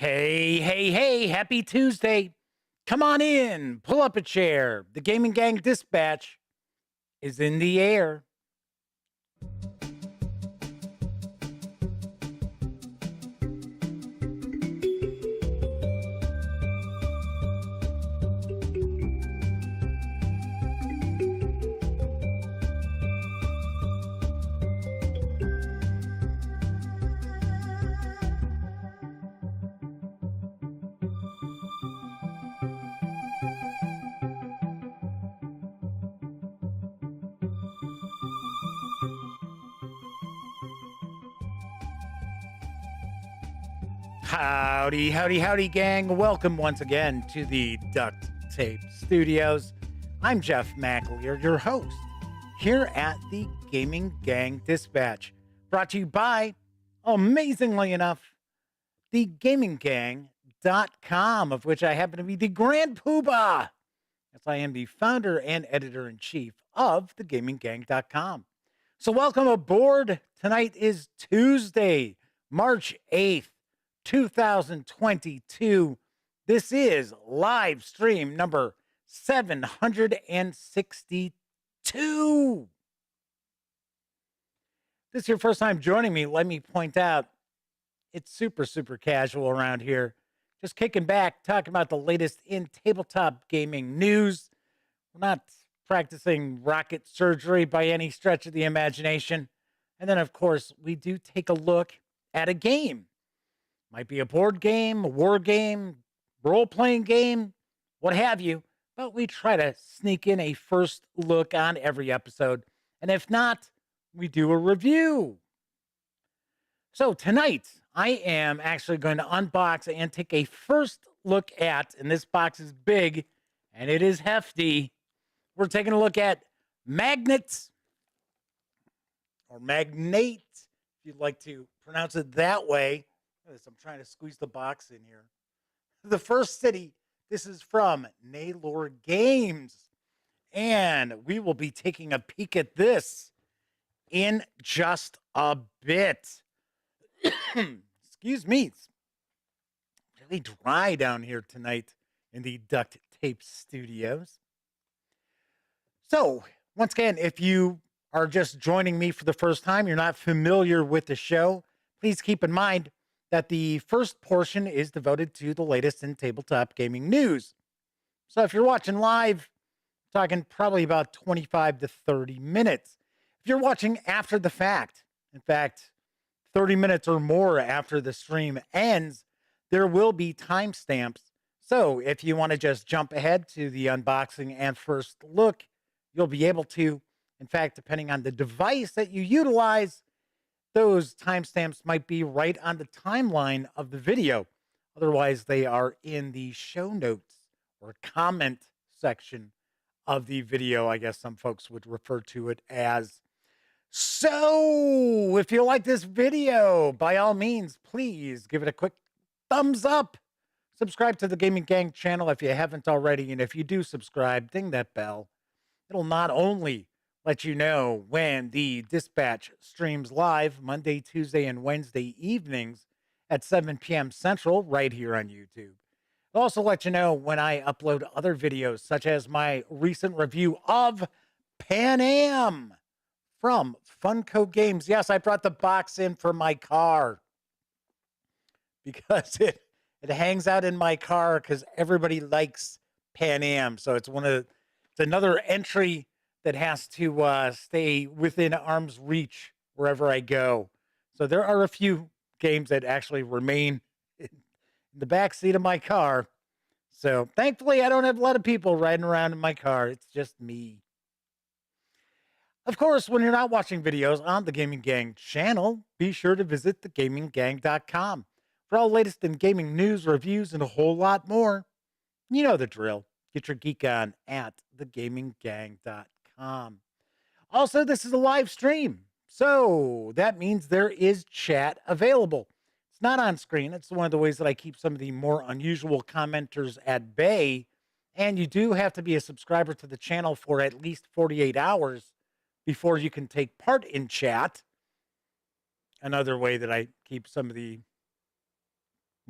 Hey, hey, hey, happy Tuesday. Come on in, pull up a chair. The Gaming Gang Dispatch is in the air. Howdy, howdy, howdy, gang. Welcome once again to the Duct Tape Studios. I'm Jeff McAleer, your host, here at the Gaming Gang Dispatch. Brought to you by, amazingly enough, the gaminggang.com, of which I happen to be the grand poobah. As I am the founder and editor-in-chief of the gaminggang.com. So welcome aboard. Tonight is Tuesday, March 8th. 2022. This is live stream number 762. If this is your first time joining me, let me point out it's super casual around here. Just kicking back, talking about the latest in tabletop gaming news. We're not practicing rocket surgery by any stretch of the imagination. And then, of course, we do take a look at a game. Might be a board game, a war game, role-playing game, what have you. But we try to sneak in a first look on every episode. And if not, we do a review. So tonight, I am actually going to unbox and take a first look at, and this box is big, and it is hefty. We're taking a look at Magnate, or Magnate, if you'd like to pronounce it that way. I'm trying to squeeze the box in here. The First City. This is from Naylor Games. And we will be taking a peek at this in just a bit. Excuse me. It's really dry down here tonight in the Duct Tape Studios. So, once again, if you are just joining me for the first time, you're not familiar with the show, please keep in mind that the first portion is devoted to the latest in tabletop gaming news. So if you're watching live, talking probably about 25 to 30 minutes. If you're watching after the fact, in fact, 30 minutes or more after the stream ends, there will be timestamps. So if you want to just jump ahead to the unboxing and first look, you'll be able to. In fact, depending on the device that you utilize, those timestamps might be right on the timeline of the video. Otherwise, they are in the show notes or comment section of the video. I guess some folks would refer to it as. So, if you like this video, by all means, please give it a quick thumbs up. Subscribe to the Gaming Gang channel if you haven't already. And if you do subscribe, ding that bell. It'll not only let you know when the Dispatch streams live Monday, Tuesday, and Wednesday evenings at 7 p.m. Central right here on YouTube. It'll also let you know when I upload other videos, such as my recent review of Pan Am from Funko Games. Yes, I brought the box in for my car because it hangs out in my car because everybody likes Pan Am. So it's another entry that has to stay within arm's reach wherever I go. So there are a few games that actually remain in the back seat of my car. So thankfully, I don't have a lot of people riding around in my car. It's just me. Of course, when you're not watching videos on the Gaming Gang channel, be sure to visit thegaminggang.com for all latest in gaming news, reviews, and a whole lot more. You know the drill. Get your geek on at thegaminggang.com. Also, this is a live stream, so that means there is chat available. It's not on screen. It's one of the ways that I keep some of the more unusual commenters at bay, and you do have to be a subscriber to the channel for at least 48 hours before you can take part in chat. Another way that I keep some of the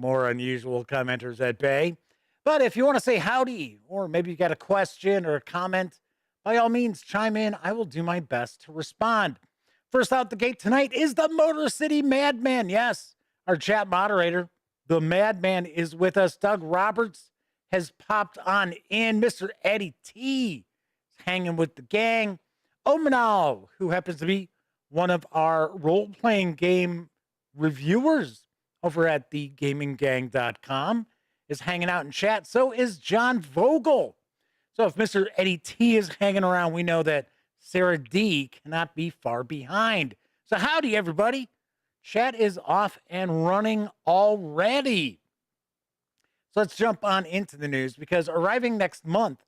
more unusual commenters at bay. But if you want to say howdy, or maybe you got a question or a comment, by all means, chime in. I will do my best to respond. First out the gate tonight is the Motor City Madman. Yes, our chat moderator, the Madman, is with us. Doug Roberts has popped on in. Mr. Eddie T is hanging with the gang. Omanal, who happens to be one of our role-playing game reviewers over at thegaminggang.com, is hanging out in chat. So is John Vogel. So if Mr. Eddie T is hanging around, we know that Sarah D cannot be far behind. So howdy, everybody. Chat is off and running already. So let's jump on into the news, because arriving next month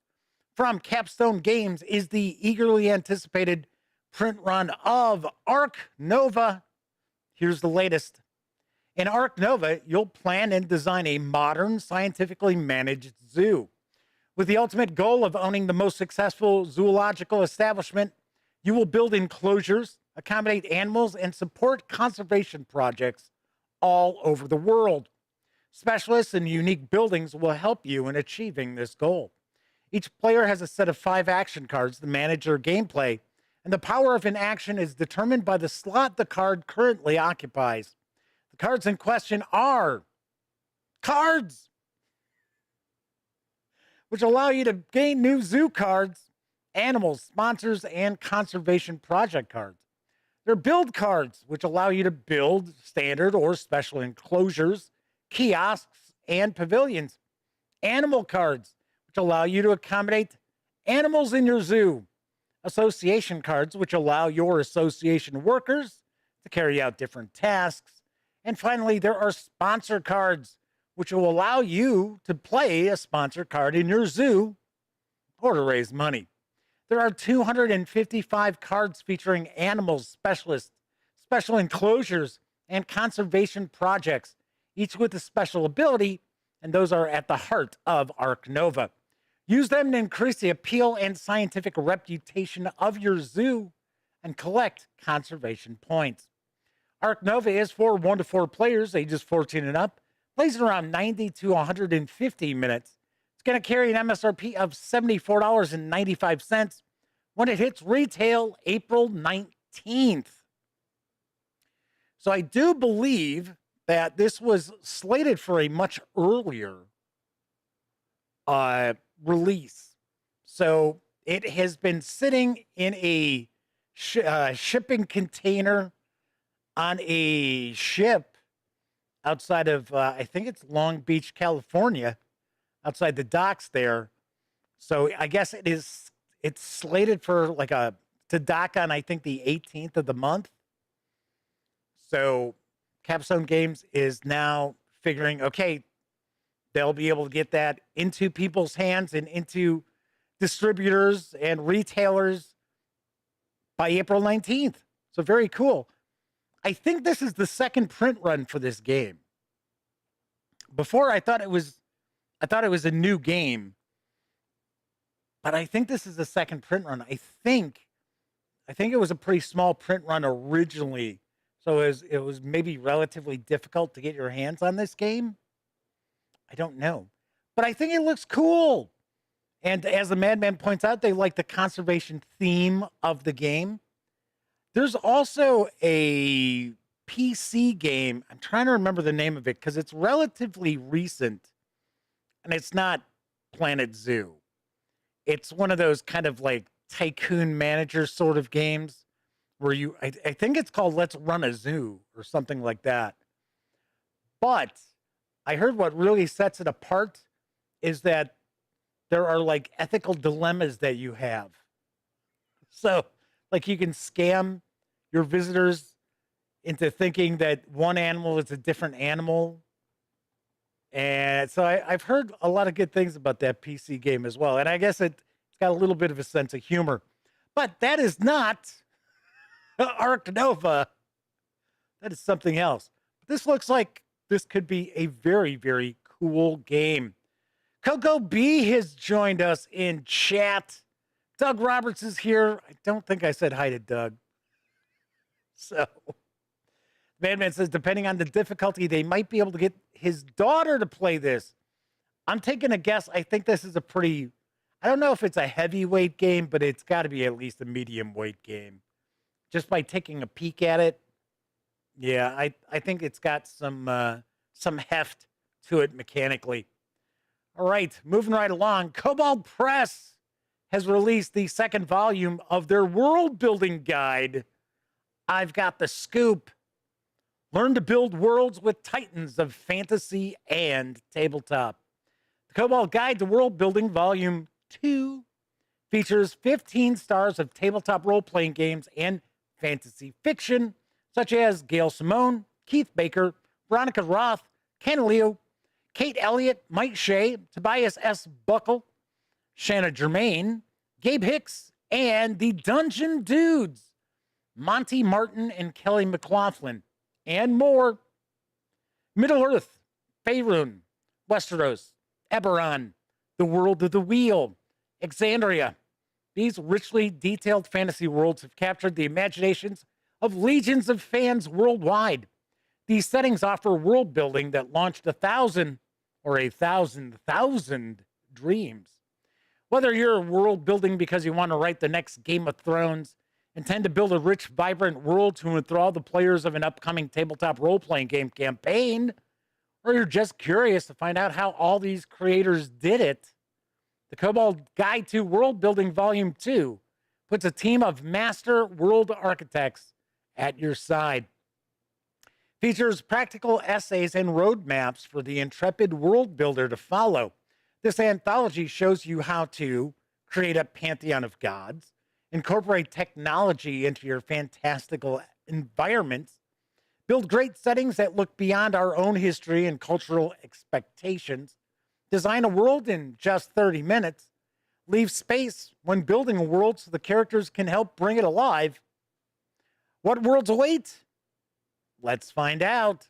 from Capstone Games is the eagerly anticipated print run of Ark Nova. Here's the latest. In Ark Nova, you'll plan and design a modern, scientifically managed zoo. With the ultimate goal of owning the most successful zoological establishment, you will build enclosures, accommodate animals, and support conservation projects all over the world. Specialists and unique buildings will help you in achieving this goal. Each player has a set of 5 action cards to manage their gameplay, and the power of an action is determined by the slot the card currently occupies. The cards in question are cards, which allow you to gain new zoo cards, animals, sponsors, and conservation project cards. They're build cards, which allow you to build standard or special enclosures, kiosks, and pavilions. Animal cards, which allow you to accommodate animals in your zoo. Association cards, which allow your association workers to carry out different tasks. And finally, there are sponsor cards, which will allow you to play a sponsor card in your zoo or to raise money. There are 255 cards featuring animals, specialists, special enclosures, and conservation projects, each with a special ability, and those are at the heart of Ark Nova. Use them to increase the appeal and scientific reputation of your zoo and collect conservation points. Ark Nova is for 1 to 4 players, ages 14 and up, plays in around 90 to 150 minutes. It's going to carry an MSRP of $74.95 when it hits retail April 19th. So I do believe that this was slated for a much earlier release. So it has been sitting in a shipping container on a ship outside of, I think it's Long Beach, California, outside the docks there. So I guess it's slated for to dock on, I think, the 18th of the month. So Capstone Games is now figuring, okay, they'll be able to get that into people's hands and into distributors and retailers by April 19th. So very cool. I think this is the second print run for this game. Before I thought it was a new game, but I think this is the second print run. I think it was a pretty small print run originally, so it was maybe relatively difficult to get your hands on this game. I don't know, but I think it looks cool. And as the Madman points out, they like the conservation theme of the game. There's also a PC game. I'm trying to remember the name of it because it's relatively recent, and it's not Planet Zoo. It's one of those kind of like tycoon manager sort of games where I think it's called Let's Run a Zoo or something like that. But I heard what really sets it apart is that there are like ethical dilemmas that you have. So like you can scam your visitors into thinking that one animal is a different animal. And so I've heard a lot of good things about that PC game as well. And I guess it's got a little bit of a sense of humor. But that is not Ark Nova. That is something else. But this looks like this could be a very, very cool game. Coco B has joined us in chat. Doug Roberts is here. I don't think I said hi to Doug. So, Madman says, depending on the difficulty, they might be able to get his daughter to play this. I'm taking a guess. I think this is a pretty, I don't know if it's a heavyweight game, but it's got to be at least a medium weight game. Just by taking a peek at it, yeah, I think it's got some heft to it mechanically. All right, moving right along. Kobold Press has released the second volume of their world building guide. I've got the scoop. Learn to build worlds with titans of fantasy and tabletop. The Kobold Guide to World Building Volume 2 features 15 stars of tabletop role-playing games and fantasy fiction, such as Gail Simone, Keith Baker, Veronica Roth, Ken Leo, Kate Elliott, Mike Shea, Tobias S. Buckle, Shanna Germain, Gabe Hicks, and the Dungeon Dudes, Monty Martin and Kelly McLaughlin, and more. Middle-earth, Faerun, Westeros, Eberron, The World of the Wheel, Exandria. These richly detailed fantasy worlds have captured the imaginations of legions of fans worldwide. These settings offer world building that launched 1,000 or 1,000 dreams. Whether you're world building because you want to write the next Game of Thrones, intend to build a rich, vibrant world to enthrall the players of an upcoming tabletop role-playing game campaign, or you're just curious to find out how all these creators did it, the Kobold Guide to World Building Volume 2 puts a team of master world architects at your side. Features practical essays and roadmaps for the intrepid world builder to follow. This anthology shows you how to create a pantheon of gods, incorporate technology into your fantastical environments, build great settings that look beyond our own history and cultural expectations, design a world in just 30 minutes, leave space when building a world so the characters can help bring it alive. What worlds await? Let's find out.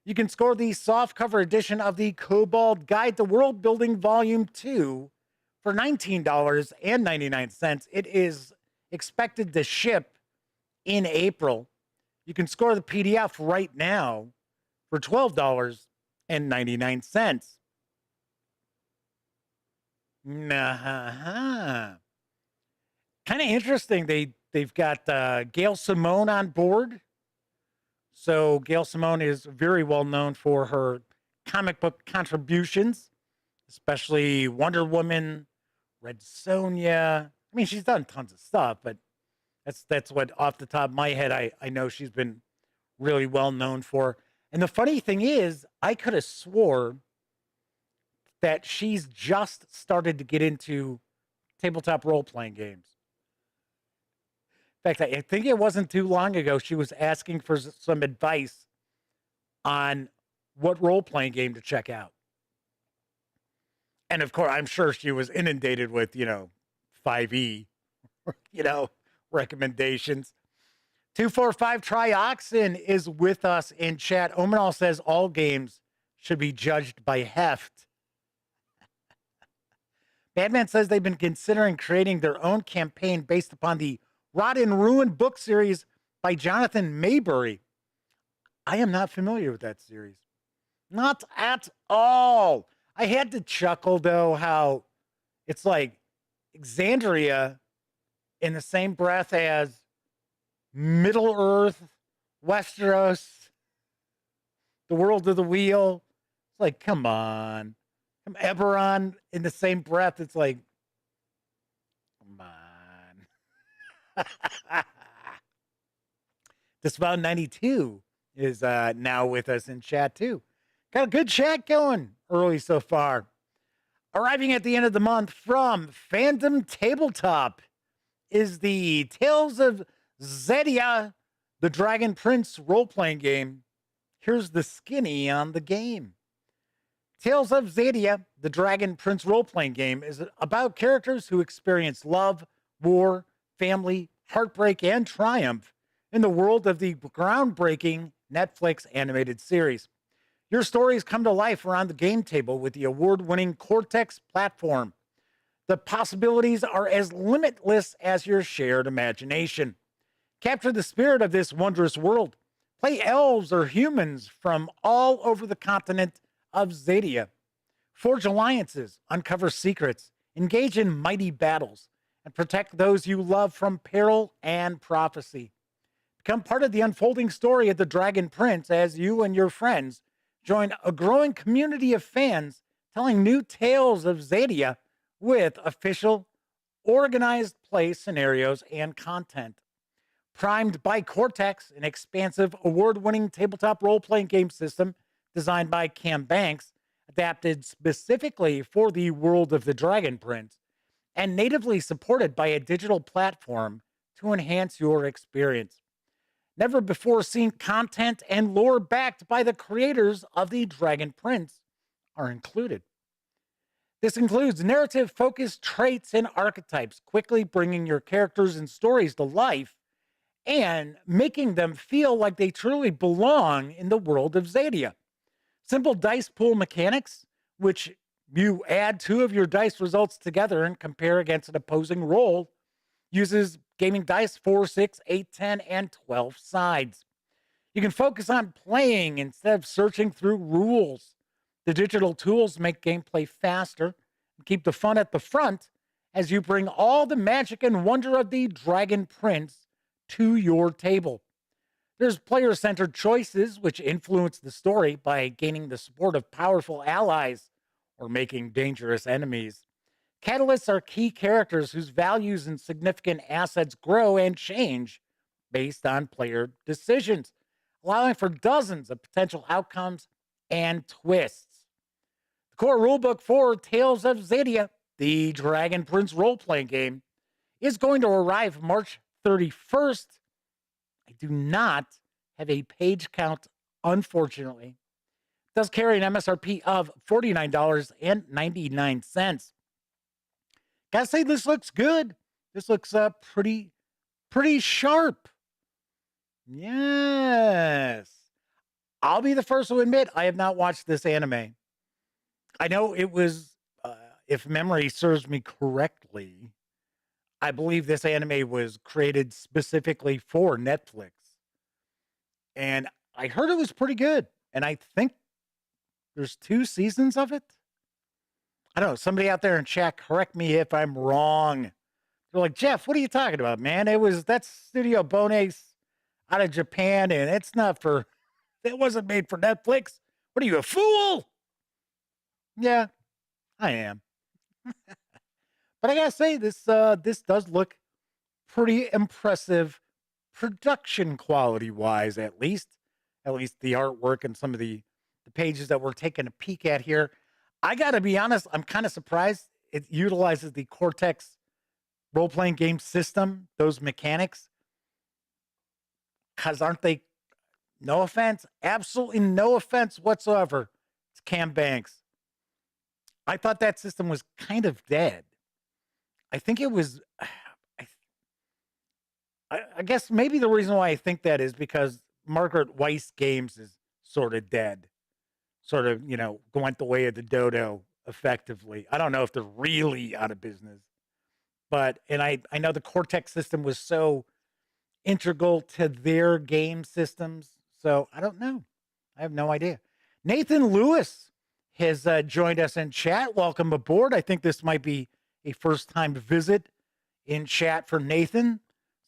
You can score the softcover edition of the Kobold Guide to World Building Volume 2 for $19.99. It is expected to ship in April. You can score the PDF right now for $12.99. Kind of interesting. They've got Gail Simone on board. So Gail Simone is very well known for her comic book contributions, especially Wonder Woman, Red Sonja. I mean, she's done tons of stuff, but that's what off the top of my head I know she's been really well known for. And the funny thing is, I could have swore that she's just started to get into tabletop role-playing games. In fact, I think it wasn't too long ago she was asking for some advice on what role-playing game to check out. And of course, I'm sure she was inundated with, 5e, recommendations. 245 Trioxin is with us in chat. Omanal says all games should be judged by heft. Batman says they've been considering creating their own campaign based upon the Rot and Ruin book series by Jonathan Maybury. I am not familiar with that series. Not at all. I had to chuckle, though, how it's like Exandria in the same breath as Middle-earth, Westeros, The World of the Wheel. It's like, come on. Eberron in the same breath. It's like, come on. Disavow 92 is now with us in chat too. Got a good chat going early so far. Arriving at the end of the month from Fandom Tabletop is the Tales of Zedia, the Dragon Prince role-playing game. Here's the skinny on the game. Tales of Zedia, the Dragon Prince role-playing game, is about characters who experience love, war, family, heartbreak, and triumph in the world of the groundbreaking Netflix animated series. Your stories come to life around the game table with the award-winning Cortex platform. The possibilities are as limitless as your shared imagination. Capture the spirit of this wondrous world Play elves or humans from all over the continent of Zadia. Forge alliances, uncover secrets, engage in mighty battles, and protect those you love from peril and prophecy. Become part of the unfolding story of the Dragon Prince as you and your friends join a growing community of fans telling new tales of Zadia with official, organized play scenarios and content. Primed by Cortex, an expansive, award winning tabletop role playing game system designed by Cam Banks, adapted specifically for the world of the Dragon Prince, and natively supported by a digital platform to enhance your experience. Never before seen content and lore backed by the creators of the Dragon Prince are included. This includes narrative focused traits and archetypes, quickly bringing your characters and stories to life and making them feel like they truly belong in the world of Zadia. Simple dice pool mechanics, which you add two of your dice results together and compare against an opposing roll, uses gaming dice 4, 6, 8, 10, and 12 sides. You can focus on playing instead of searching through rules. The digital tools make gameplay faster and keep the fun at the front as you bring all the magic and wonder of the Dragon Prince to your table. There's player-centered choices which influence the story by gaining the support of powerful allies or making dangerous enemies. Catalysts are key characters whose values and significant assets grow and change based on player decisions, allowing for dozens of potential outcomes and twists. The core rulebook for Tales of Zadia, the Dragon Prince role-playing game, is going to arrive March 31st. I do not have a page count, unfortunately. It does carry an MSRP of $49.99. Gotta say, this looks good. This looks pretty sharp. Yes. I'll be the first to admit I have not watched this anime. I know it was, if memory serves me correctly, I believe this anime was created specifically for Netflix. And I heard it was pretty good. And I think there's 2 seasons of it. I don't know. Somebody out there in chat, correct me if I'm wrong. They're like, Jeff, what are you talking about, man? That's Studio Bones out of Japan, and it wasn't made for Netflix. What are you, a fool? Yeah, I am. But I gotta say, this does look pretty impressive, production quality wise, at least the artwork and some of the pages that we're taking a peek at here. I gotta be honest, I'm kind of surprised it utilizes the Cortex role-playing game system, those mechanics, because aren't they? No offense, absolutely no offense whatsoever. It's Cam Banks. I thought that system was kind of dead. I think it was. I guess maybe the reason why I think that is because Margaret Weiss Games is sort of dead, sort of, went the way of the dodo effectively. I don't know if they're really out of business, but I know the Cortex system was so integral to their game systems. So I don't know. I have no idea. Nathan Lewis has joined us in chat. Welcome aboard. I think this might be a first-time visit in chat for Nathan.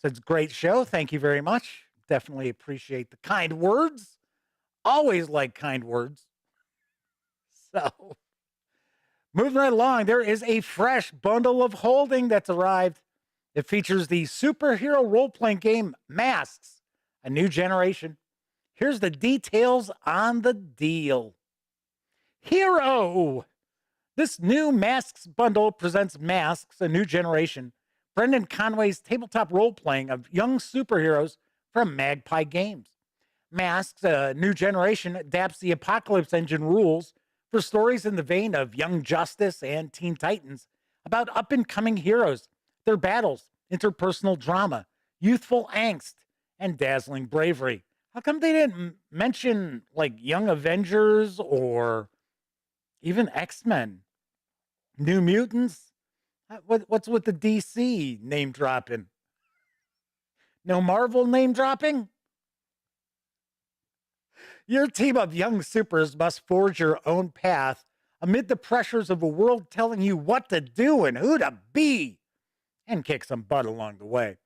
Says, great show. Thank you very much. Definitely appreciate the kind words. Always like kind words. So, moving right along, there is a fresh bundle of holding that's arrived. It features the superhero role-playing game Masks, a new generation. Here's the details on the deal. Hero! This new Masks bundle presents Masks, a new generation. Brendan Conway's tabletop role-playing of young superheroes from Magpie Games. Masks, a new generation, adapts the Apocalypse Engine rules for stories in the vein of Young Justice and Teen Titans about up-and-coming heroes, their battles, interpersonal drama, youthful angst, and dazzling bravery. How come they didn't mention, like, Young Avengers or even X-Men? New Mutants? What's with the DC name dropping? No Marvel name dropping? Your team of young supers must forge your own path amid the pressures of a world telling you what to do and who to be, and kick some butt along the way.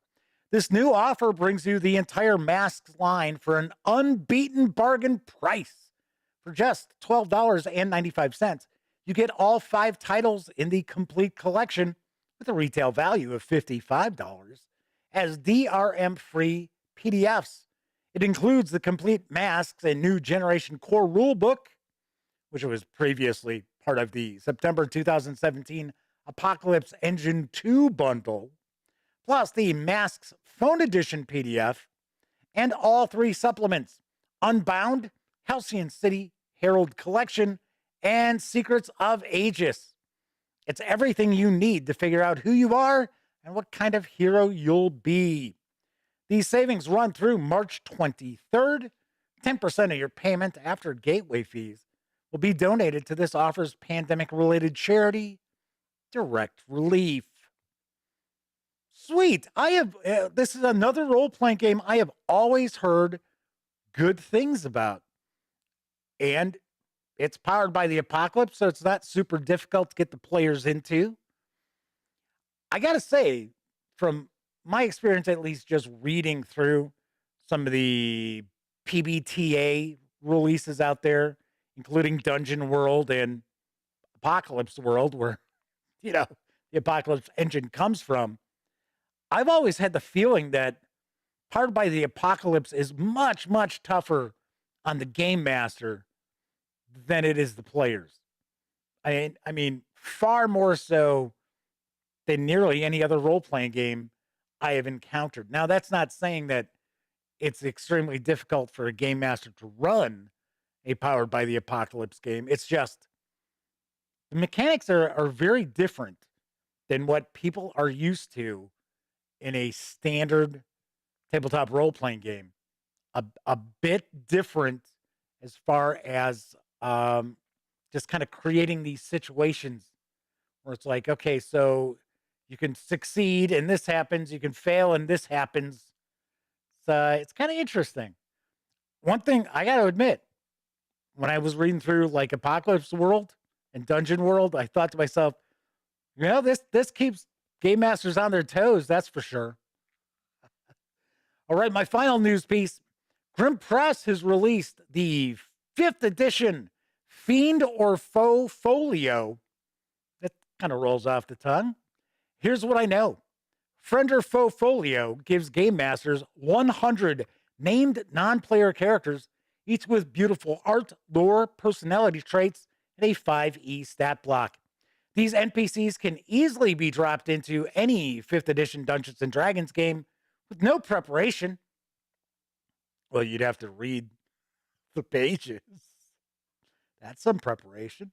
This new offer brings you the entire Masks line for an unbeaten bargain price. For just $12.95, you get all 5 titles in the complete collection with a retail value of $55 as DRM-free PDFs. It includes the complete Masks and New Generation Core Rulebook, which was previously part of the September 2017 Apocalypse Engine 2 bundle, plus the Masks Phone Edition PDF, and all 3 supplements, Unbound, Halcyon City, Herald Collection, and Secrets of Aegis. It's everything you need to figure out who you are and what kind of hero you'll be. These savings run through March 23rd. 10% of your payment after gateway fees will be donated to this offer's pandemic-related charity, Direct Relief. Sweet. This is another role-playing game I have always heard good things about. And it's powered by the Apocalypse, so it's not super difficult to get the players into. I got to say, from my experience, at least just reading through some of the PBTA releases out there, including Dungeon World and Apocalypse World, where, the Apocalypse engine comes from, I've always had the feeling that powered by the Apocalypse is much, much tougher on the game master than it is the players. I mean, far more so than nearly any other role-playing game I have encountered. Now, that's not saying that it's extremely difficult for a game master to run a powered by the Apocalypse game. It's just the mechanics are very different than what people are used to in a standard tabletop role-playing game. A bit different as far as just kind of creating these situations where it's like, okay, so you can succeed and this happens, you can fail and this happens. It's kind of interesting. One thing I got to admit, when I was reading through like Apocalypse World and Dungeon World, I thought to myself, this keeps game masters on their toes, that's for sure. All right, my final news piece. Grim Press has released the 5th edition Fiend or Foe Folio. That kind of rolls off the tongue. Here's what I know. Friend or Foe Folio gives game masters 100 named non-player characters, each with beautiful art, lore, personality traits, and a 5e stat block. These NPCs can easily be dropped into any 5th edition Dungeons & Dragons game with no preparation. Well, you'd have to read the pages. That's some preparation.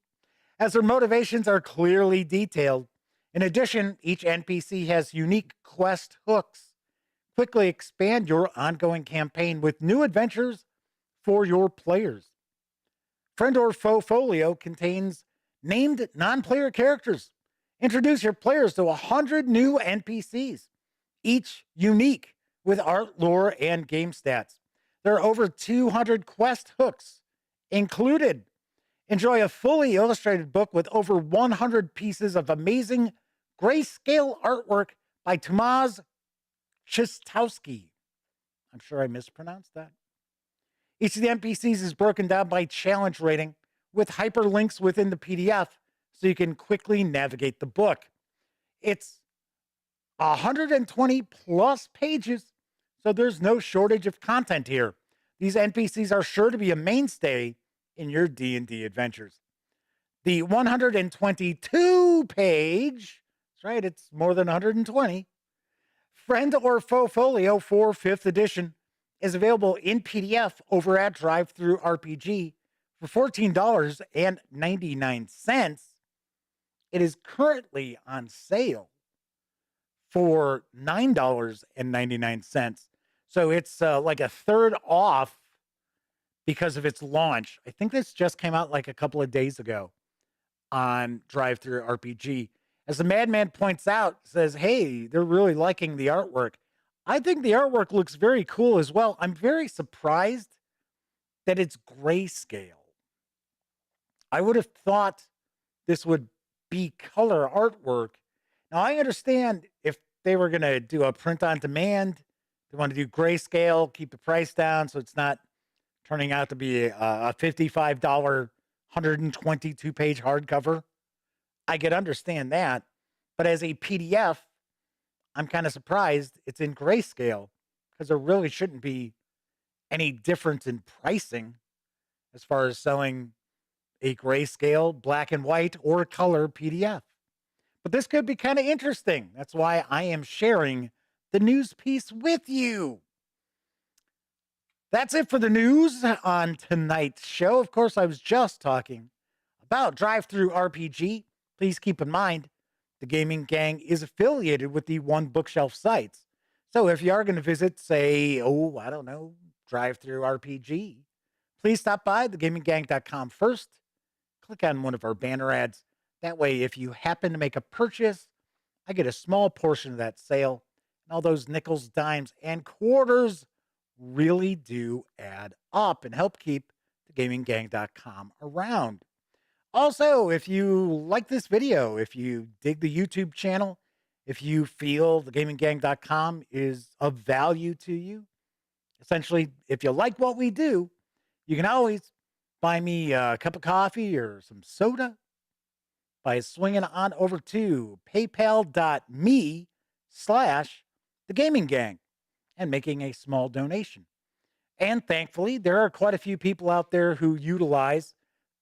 As their motivations are clearly detailed. In addition, each NPC has unique quest hooks. Quickly expand your ongoing campaign with new adventures for your players. Friend or Foe Folio contains named non-player characters. Introduce your players to 100 new NPCs, each unique with art, lore, and game stats. There are over 200 quest hooks included. Enjoy a fully illustrated book with over 100 pieces of amazing grayscale artwork by Tomasz Chistowski. I'm sure I mispronounced that. Each of the NPCs is broken down by challenge rating with hyperlinks within the PDF so you can quickly navigate the book. It's 120 plus pages, so there's no shortage of content here. These NPCs are sure to be a mainstay in your D&D adventures. The 122 page, that's right, it's more than 120, Friend or Foe Folio for 5th edition is available in PDF over at Drive-Thru RPG for $14.99. It is currently on sale for $9.99. So it's like a third off because of its launch. I think this just came out like a couple of days ago on Drive-Thru RPG. As the Madman points out, says, hey, they're really liking the artwork. I think the artwork looks very cool as well. I'm very surprised that it's grayscale. I would have thought this would be color artwork. Now, I understand if they were going to do a print on demand, they want to do grayscale, keep the price down so it's not turning out to be a $55, 122-page hardcover. I could understand that. But as a PDF, I'm kind of surprised it's in grayscale because there really shouldn't be any difference in pricing as far as selling a grayscale, black and white, or color PDF. But this could be kind of interesting. That's why I am sharing the news piece with you. That's it for the news on tonight's show. Of course, I was just talking about Drive-Thru RPG. Please keep in mind, the Gaming Gang is affiliated with the One Bookshelf sites. So if you are going to visit, say, I don't know, Drive-Thru RPG, please stop by thegaminggang.com first. Click on one of our banner ads. That way, if you happen to make a purchase, I get a small portion of that sale. And all those nickels, dimes, and quarters really do add up and help keep thegaminggang.com around. Also, if you like this video, if you dig the YouTube channel, if you feel thegaminggang.com is of value to you, essentially, if you like what we do, you can always buy me a cup of coffee or some soda by swinging on over to paypal.me/thegaminggang and making a small donation. And thankfully, there are quite a few people out there who utilize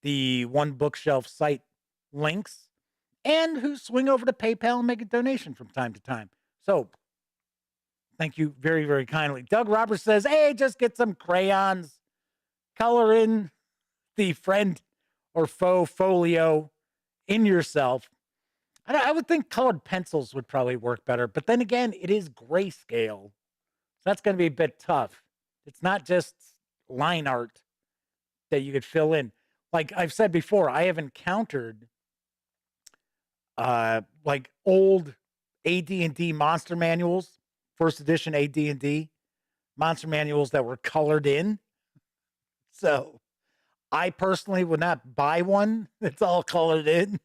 the One Bookshelf site links and who swing over to PayPal and make a donation from time to time. So thank you very, very kindly. Doug Roberts says, hey, just get some crayons, color in the friend or foe folio in yourself. I would think colored pencils would probably work better. But then again, it is grayscale. So that's going to be a bit tough. It's not just line art that you could fill in. Like I've said before, I have encountered like old AD&D monster manuals, first edition AD&D monster manuals that were colored in. So I personally would not buy one that's all colored in,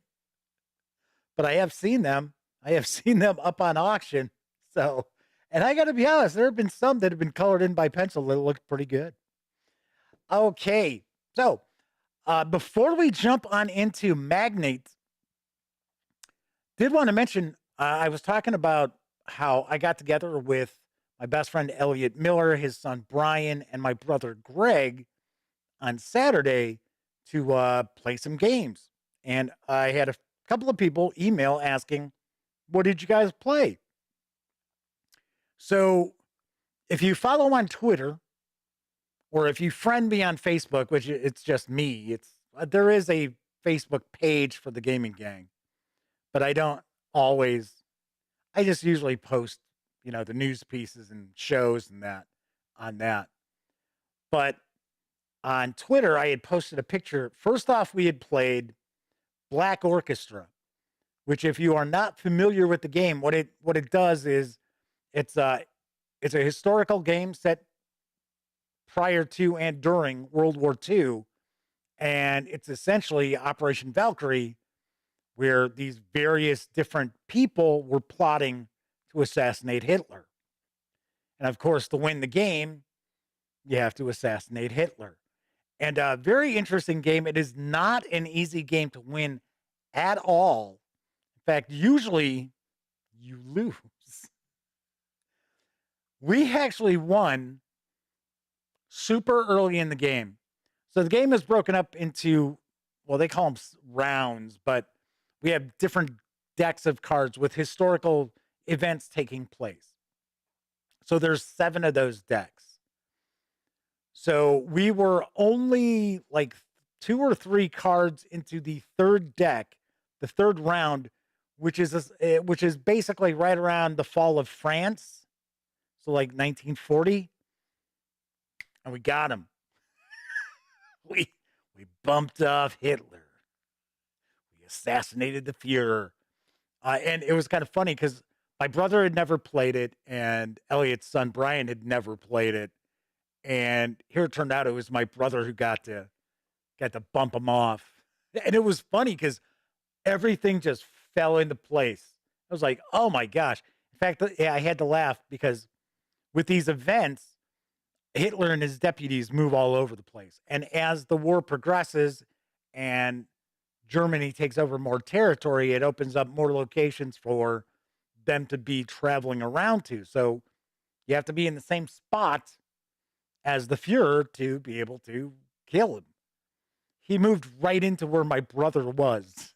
but I have seen them. I have seen them up on auction. So, and I got to be honest, there have been some that have been colored in by pencil that looked pretty good. Okay, so before we jump on into Magnate, did want to mention, I was talking about how I got together with my best friend Elliot Miller, his son Brian, and my brother Greg on Saturday to play some games. And I had a couple of people email asking, what did you guys play? So if you follow on Twitter, or if you friend me on Facebook, which it's just me, there is a Facebook page for the Gaming Gang, but I don't always. I just usually post, the news pieces and shows and that on that. But on Twitter, I had posted a picture. First off, we had played Black Orchestra, which, if you are not familiar with the game, what it does is it's a historical game set prior to and during World War II. And it's essentially Operation Valkyrie, where these various different people were plotting to assassinate Hitler. And of course, to win the game, you have to assassinate Hitler. And a very interesting game. It is not an easy game to win at all. In fact, usually you lose. We actually won super early in the game. So the game is broken up into, well, they call them rounds, but we have different decks of cards with historical events taking place. So there's 7 of those decks. So we were only like 2 or 3 cards into the third deck, the third round, which is basically right around the fall of France. So like 1940. And we got him. we bumped off Hitler. We assassinated the Fuhrer. And it was kind of funny because my brother had never played it, and Elliot's son Brian had never played it. And here it turned out it was my brother who got to bump him off. And it was funny because everything just fell into place. I was like, oh my gosh. In fact, yeah, I had to laugh because with these events, Hitler and his deputies move all over the place. And as the war progresses and Germany takes over more territory, it opens up more locations for them to be traveling around to. So you have to be in the same spot as the Fuhrer to be able to kill him. He moved right into where my brother was.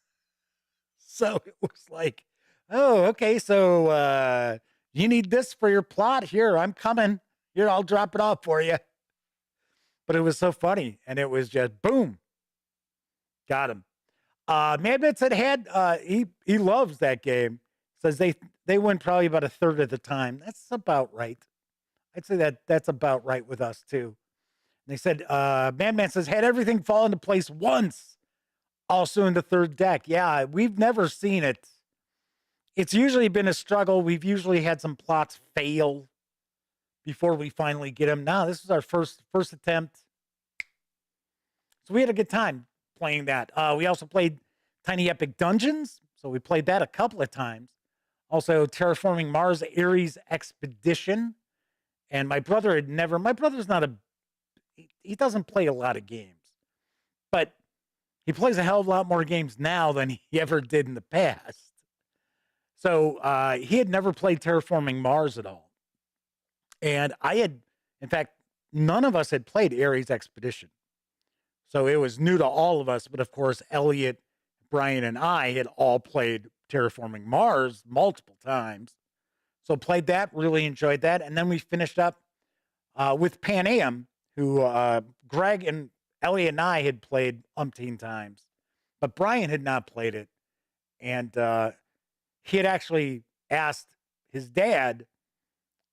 So it was like, oh, okay, so you need this for your plot? Here, I'm coming. Here, I'll drop it off for you. But it was so funny, and it was just boom, got him. Magnate said he loves that game. Says they win probably about a third of the time. That's about right. I'd say that's about right with us too. And they said Madman says had everything fall into place once. Also in the third deck. Yeah, we've never seen it. It's usually been a struggle. We've usually had some plots fail before we finally get them. Now this is our first attempt. So we had a good time playing that. We also played Tiny Epic Dungeons. So we played that a couple of times. Also Terraforming Mars Ares Expedition. And my brother's not he doesn't play a lot of games, but he plays a hell of a lot more games now than he ever did in the past. So he had never played Terraforming Mars at all. And in fact, none of us had played Ares Expedition. So it was new to all of us. But of course, Elliot, Brian, and I had all played Terraforming Mars multiple times. So played that, really enjoyed that. And then we finished up with Pan Am, who Greg and Elliot and I had played umpteen times. But Brian had not played it. And he had actually asked his dad,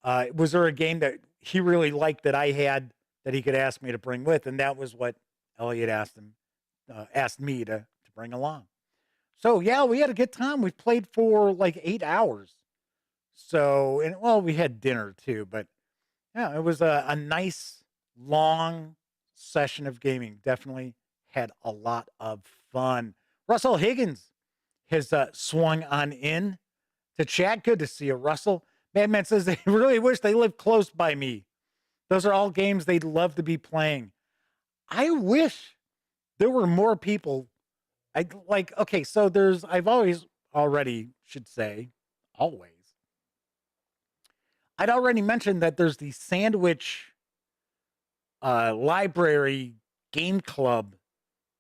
was there a game that he really liked that I had that he could ask me to bring with? And that was what Elliot asked me to bring along. So, yeah, we had a good time. We played for like 8 hours. So, and well, we had dinner too, but yeah, it was a nice, long session of gaming. Definitely had a lot of fun. Russell Higgins has swung on in to chat. Good to see you, Russell. Madman says they really wish they lived close by me. Those are all games they'd love to be playing. I wish there were more people. Okay, so I've always already I'd already mentioned that there's the Sandwich Library Game Club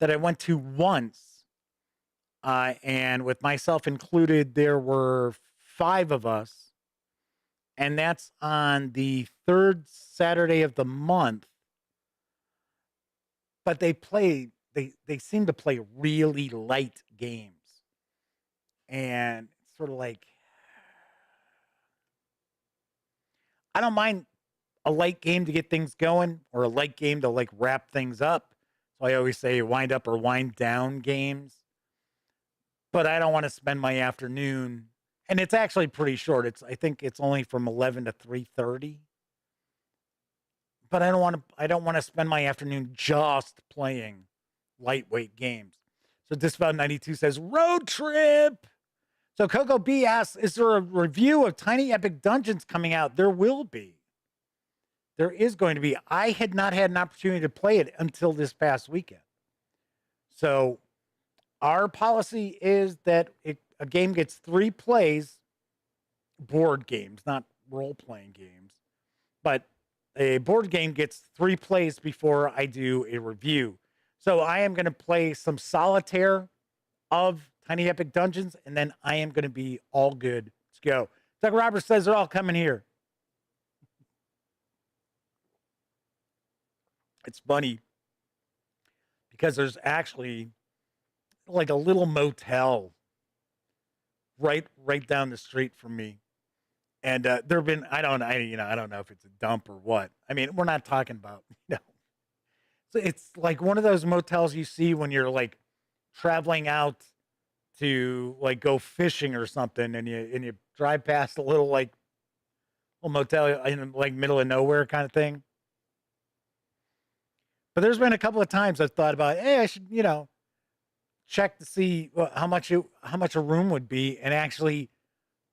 that I went to once. And with myself included, there were 5 of us. And that's on the 3rd Saturday of the month. But they seem to play really light games. And it's sort of like, I don't mind a light game to get things going or a light game to like wrap things up. So I always say wind up or wind down games. But I don't want to spend my afternoon, and it's actually pretty short. I think it's only from 11 to 3:30. But I don't want to spend my afternoon just playing lightweight games. So Disavow 92 says road trip. So Coco B asks, is there a review of Tiny Epic Dungeons coming out? There will be. There is going to be. I had not had an opportunity to play it until this past weekend. So our policy is that a game gets 3 plays, board games, not role-playing games, but a board game gets 3 plays before I do a review. So I am going to play some solitaire of Tiny Epic Dungeons, and then I am going to be all good to go. Doug Roberts says they're all coming here. It's funny because there's actually like a little motel right down the street from me. And there've been, I don't know if it's a dump or what. I mean, we're not talking about, So it's like one of those motels you see when you're like traveling out to like go fishing or something, and you drive past a little motel in like middle of nowhere kind of thing. But there's been a couple of times I've thought about, hey, I should, check to see how much a room would be and actually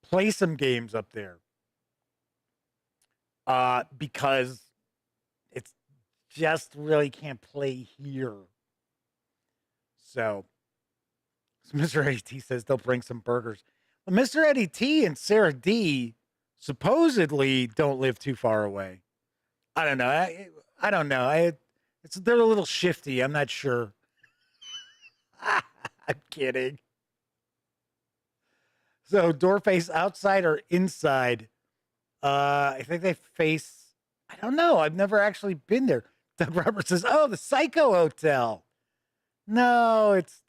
play some games up there. Because it's just really can't play here. So Mr. Eddie T says they'll bring some burgers. Well, Mr. Eddie T and Sarah D supposedly don't live too far away. I don't know. I don't know. They're a little shifty. I'm not sure. I'm kidding. So door face outside or inside? I think they face, I don't know. I've never actually been there. Doug Roberts says, oh, the Psycho Hotel. No, it's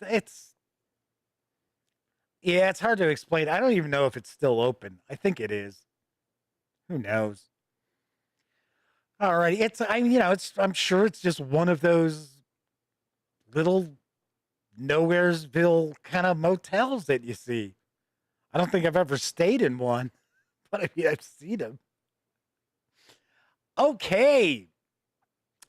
hard to explain. I don't even know if it's still open. I think it is. Who knows? All right. I'm sure it's just one of those little nowheresville kind of motels that you see. I don't think I've ever stayed in one, but I've seen them. Okay.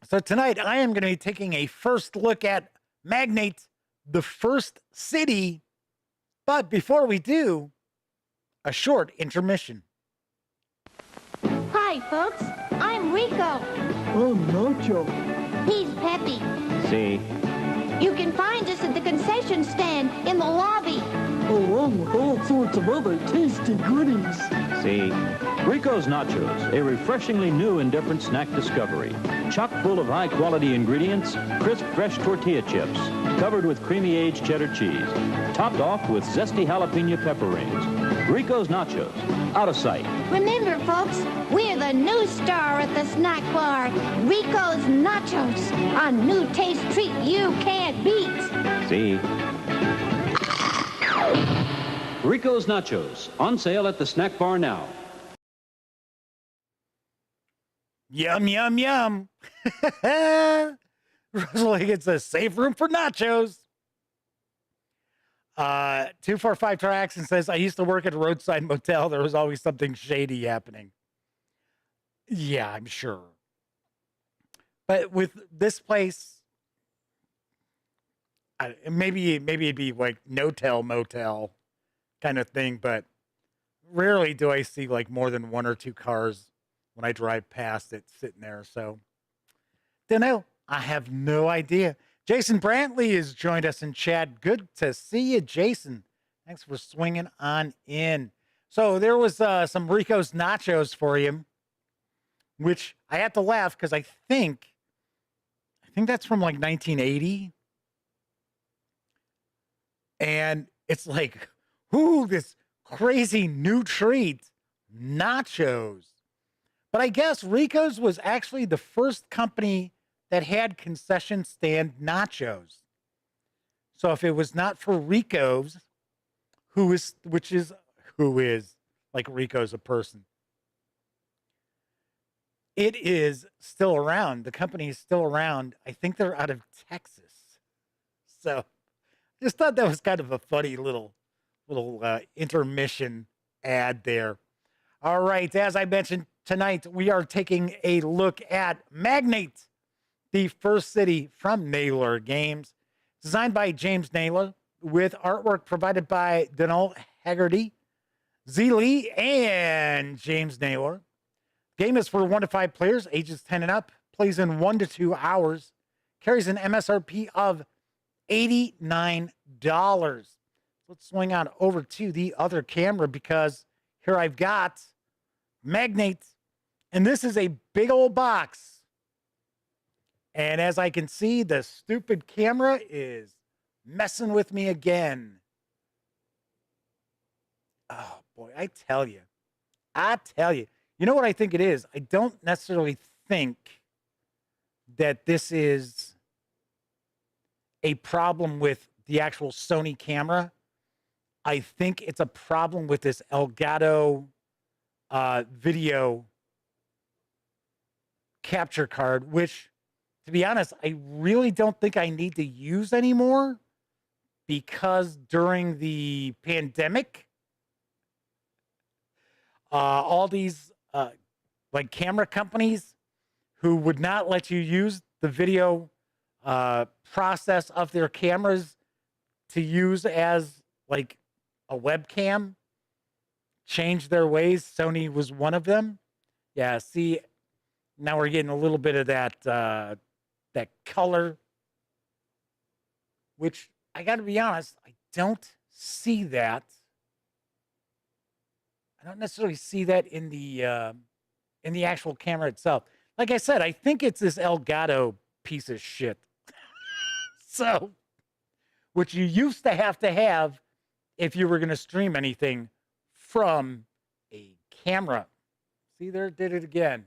So tonight I am going to be taking a first look at Magnate, the first city. But before we do, a short intermission. Hi, folks. I'm Rico. Oh, Nacho. He's Peppy. See? You can find us at the concession stand in the lobby. Along with all sorts of other tasty goodies. See? Rico's Nachos, a refreshingly new and different snack discovery. Chock full of high-quality ingredients, crisp, fresh tortilla chips, covered with creamy aged cheddar cheese, topped off with zesty jalapeno pepper rings. Rico's Nachos, out of sight. Remember, folks, we're the new star at the snack bar, Rico's Nachos, a new taste treat you can't beat. See? Rico's Nachos, on sale at the snack bar now. Yum, yum, yum. Rosalie gets a safe room for nachos. 245 tracks and says, I used to work at a roadside motel. There was always something shady happening. Yeah, I'm sure. But with this place, maybe it'd be like no-tell motel kind of thing, but rarely do I see like more than one or two cars when I drive past it sitting there. So, don't know. I have no idea. Jason Brantley has joined us in chat. Good to see you, Jason. Thanks for swinging on in. So there was some Rico's Nachos for you, which I have to laugh because I think that's from like 1980. And it's like, ooh, this crazy new treat, nachos. But I guess Rico's was actually the first company that had concession stand nachos. So if it was not for Rico's, who is like Rico's a person, it is still around. The company is still around. I think they're out of Texas. So just thought that was kind of a funny little intermission ad there. All right, as I mentioned, tonight we are taking a look at Magnate, the first city from Naylor Games, designed by James Naylor, with artwork provided by Donald Haggerty, Z. Lee, and James Naylor. Game is for 1 to 5 players, ages 10 and up, plays in 1 to 2 hours, carries an MSRP of $89. Let's swing on over to the other camera because here I've got Magnate, and this is a big old box. And as I can see, the stupid camera is messing with me again. Oh, boy, I tell you. You know what I think it is? I don't necessarily think that this is a problem with the actual Sony camera. I think it's a problem with this Elgato video capture card, which, to be honest, I really don't think I need to use anymore because during the pandemic, all these like camera companies who would not let you use the video process of their cameras to use as like a webcam changed their ways. Sony was one of them. Yeah, see, now we're getting a little bit of that that color, which I got to be honest, I don't see that. I don't necessarily see that in the actual camera itself. Like I said, I think it's this Elgato piece of shit. So, which you used to have if you were going to stream anything from a camera. See, there, did it again.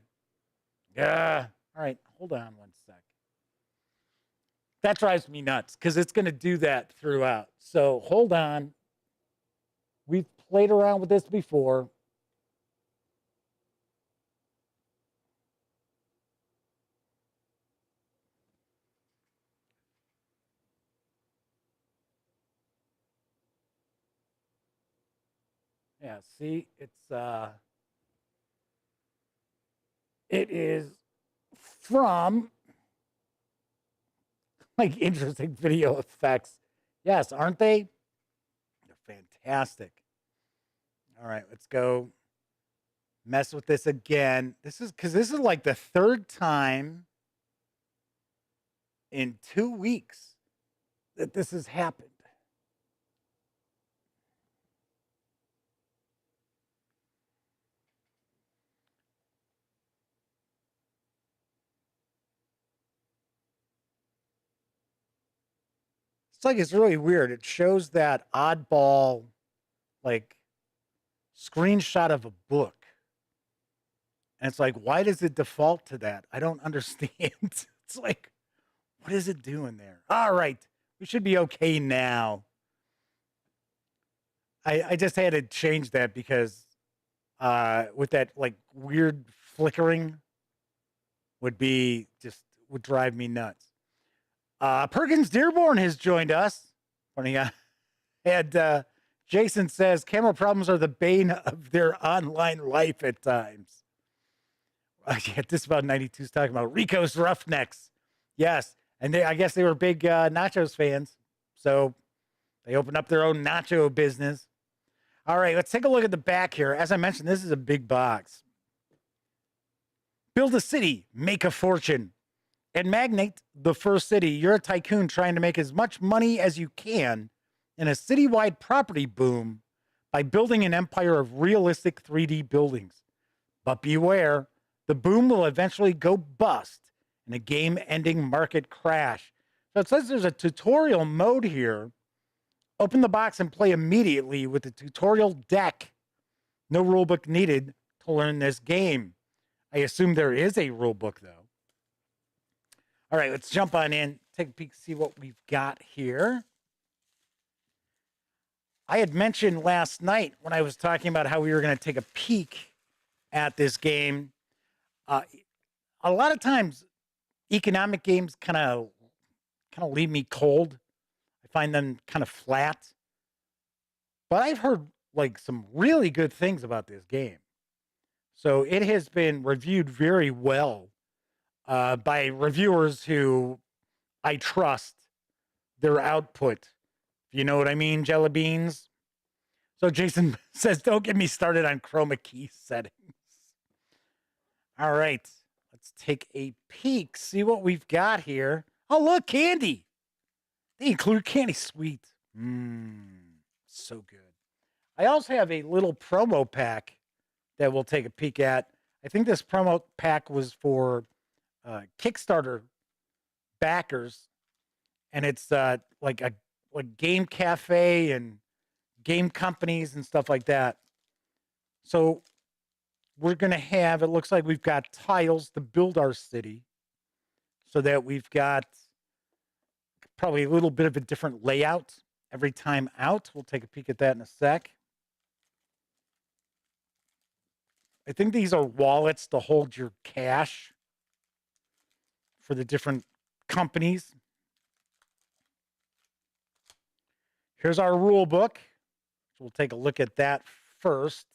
Yeah. All right, hold on one sec. That drives me nuts because it's going to do that throughout. So hold on. We've played around with this before. Yeah, see, it is from like interesting video effects. Yes, aren't they? They're fantastic. All right, let's go mess with this again. This is like the third time in 2 weeks that this has happened. It's like it's really weird. It shows that oddball, like, screenshot of a book. And it's like, why does it default to that? I don't understand. It's like, what is it doing there? All right. We should be okay now. I just had to change that because with that, like, weird flickering would drive me nuts. Perkins Dearborn has joined us. Funny, and Jason says camera problems are the bane of their online life at times. Yeah, this about 92 is talking about Rico's Roughnecks. Yes, and I guess they were big nachos fans, so they opened up their own nacho business. All right, let's take a look at the back here. As I mentioned, this is a big box. Build a city, make a fortune. At Magnate, the first city, you're a tycoon trying to make as much money as you can in a citywide property boom by building an empire of realistic 3D buildings. But beware, the boom will eventually go bust in a game-ending market crash. So it says there's a tutorial mode here. Open the box and play immediately with the tutorial deck. No rulebook needed to learn this game. I assume there is a rulebook, though. All right, let's jump on in, take a peek, see what we've got here. I had mentioned last night when I was talking about how we were going to take a peek at this game. A lot of times, economic games kind of leave me cold. I find them kind of flat. But I've heard like some really good things about this game. So it has been reviewed very well by reviewers who I trust their output. You know what I mean, jelly beans? So Jason says, don't get me started on chroma key settings. All right, let's take a peek, see what we've got here. Oh, look, candy. They include candy sweet. So good. I also have a little promo pack that we'll take a peek at. I think this promo pack was for Kickstarter backers, and it's like game cafe and game companies and stuff like that. So we're going to have, it looks like we've got tiles to build our city, so that we've got probably a little bit of a different layout every time out. We'll take a peek at that in a sec. I think these are wallets to hold your cash for the different companies. Here's our rule book. So we'll take a look at that first.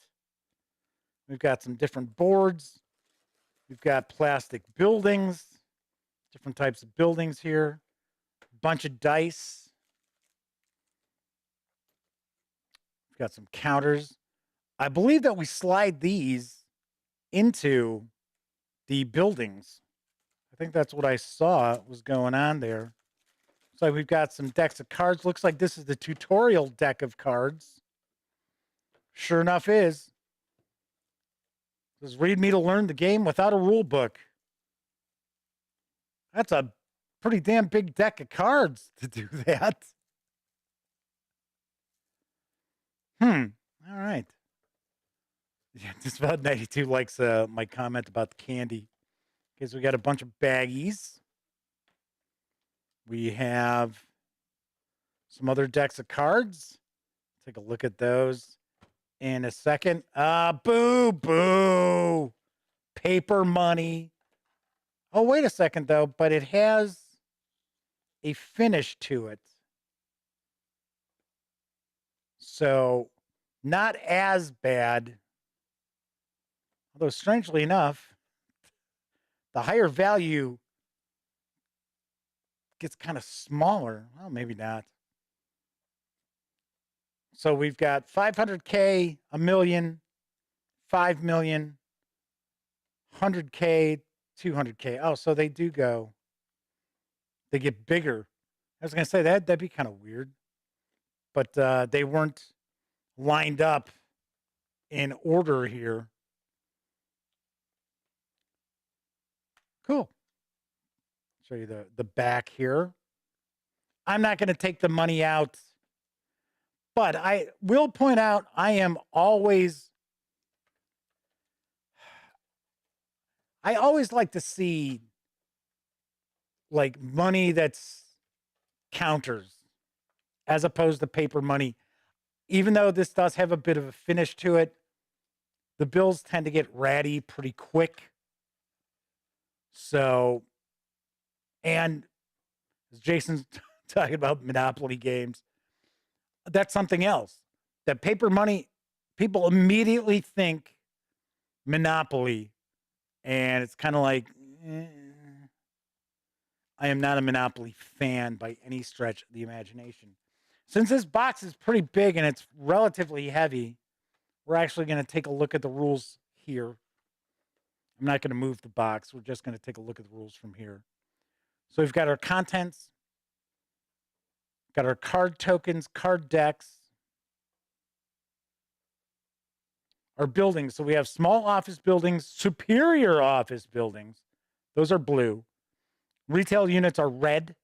We've got some different boards. We've got plastic buildings, different types of buildings here. bunch of dice. We've got some counters. I believe that we slide these into the buildings. I think that's what I saw was going on there. So we've got some decks of cards. Looks like this is the tutorial deck of cards. Sure enough is. It says, read me to learn the game without a rule book. That's a pretty damn big deck of cards to do that. All right. Yeah, just about 92 likes my comment about the candy. Okay, so we got a bunch of baggies. We have some other decks of cards. Take a look at those in a second. Boo, boo. Paper money. Oh, wait a second, though. But it has a finish to it. So, not as bad. Although, strangely enough, the higher value gets kind of smaller. Well, maybe not. So we've got 500K, a million, 5 million, 100K, 200K. Oh, so they do go. They get bigger. I was going to say that'd be kind of weird. But they weren't lined up in order here. Cool. Show you the back here. I'm not going to take the money out, but I will point out I always like to see like money that's counters as opposed to paper money. Even though this does have a bit of a finish to it, the bills tend to get ratty pretty quick. So, and as Jason's talking about Monopoly games, that's something else. That paper money, people immediately think Monopoly, and it's kind of like, I am not a Monopoly fan by any stretch of the imagination. Since this box is pretty big and it's relatively heavy, we're actually going to take a look at the rules here. I'm not going to move the box. We're just going to take a look at the rules from here. So we've got our contents, got our card tokens, card decks, our buildings. So we have small office buildings, superior office buildings. Those are blue. Retail units are red.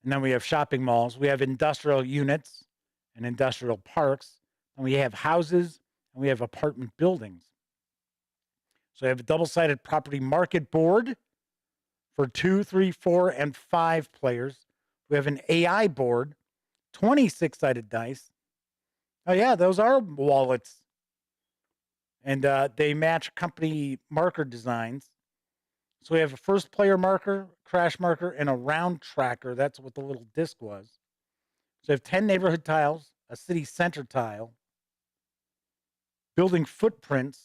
And then we have shopping malls. We have industrial units and industrial parks. And we have houses and we have apartment buildings. So we have a double-sided property market board for 2, 3, 4, and 5 players. We have an AI board, 26-sided dice. Oh, yeah, those are wallets. And they match company marker designs. So we have a first player marker, crash marker, and a round tracker. That's what the little disc was. So we have 10 neighborhood tiles, a city center tile, building footprints,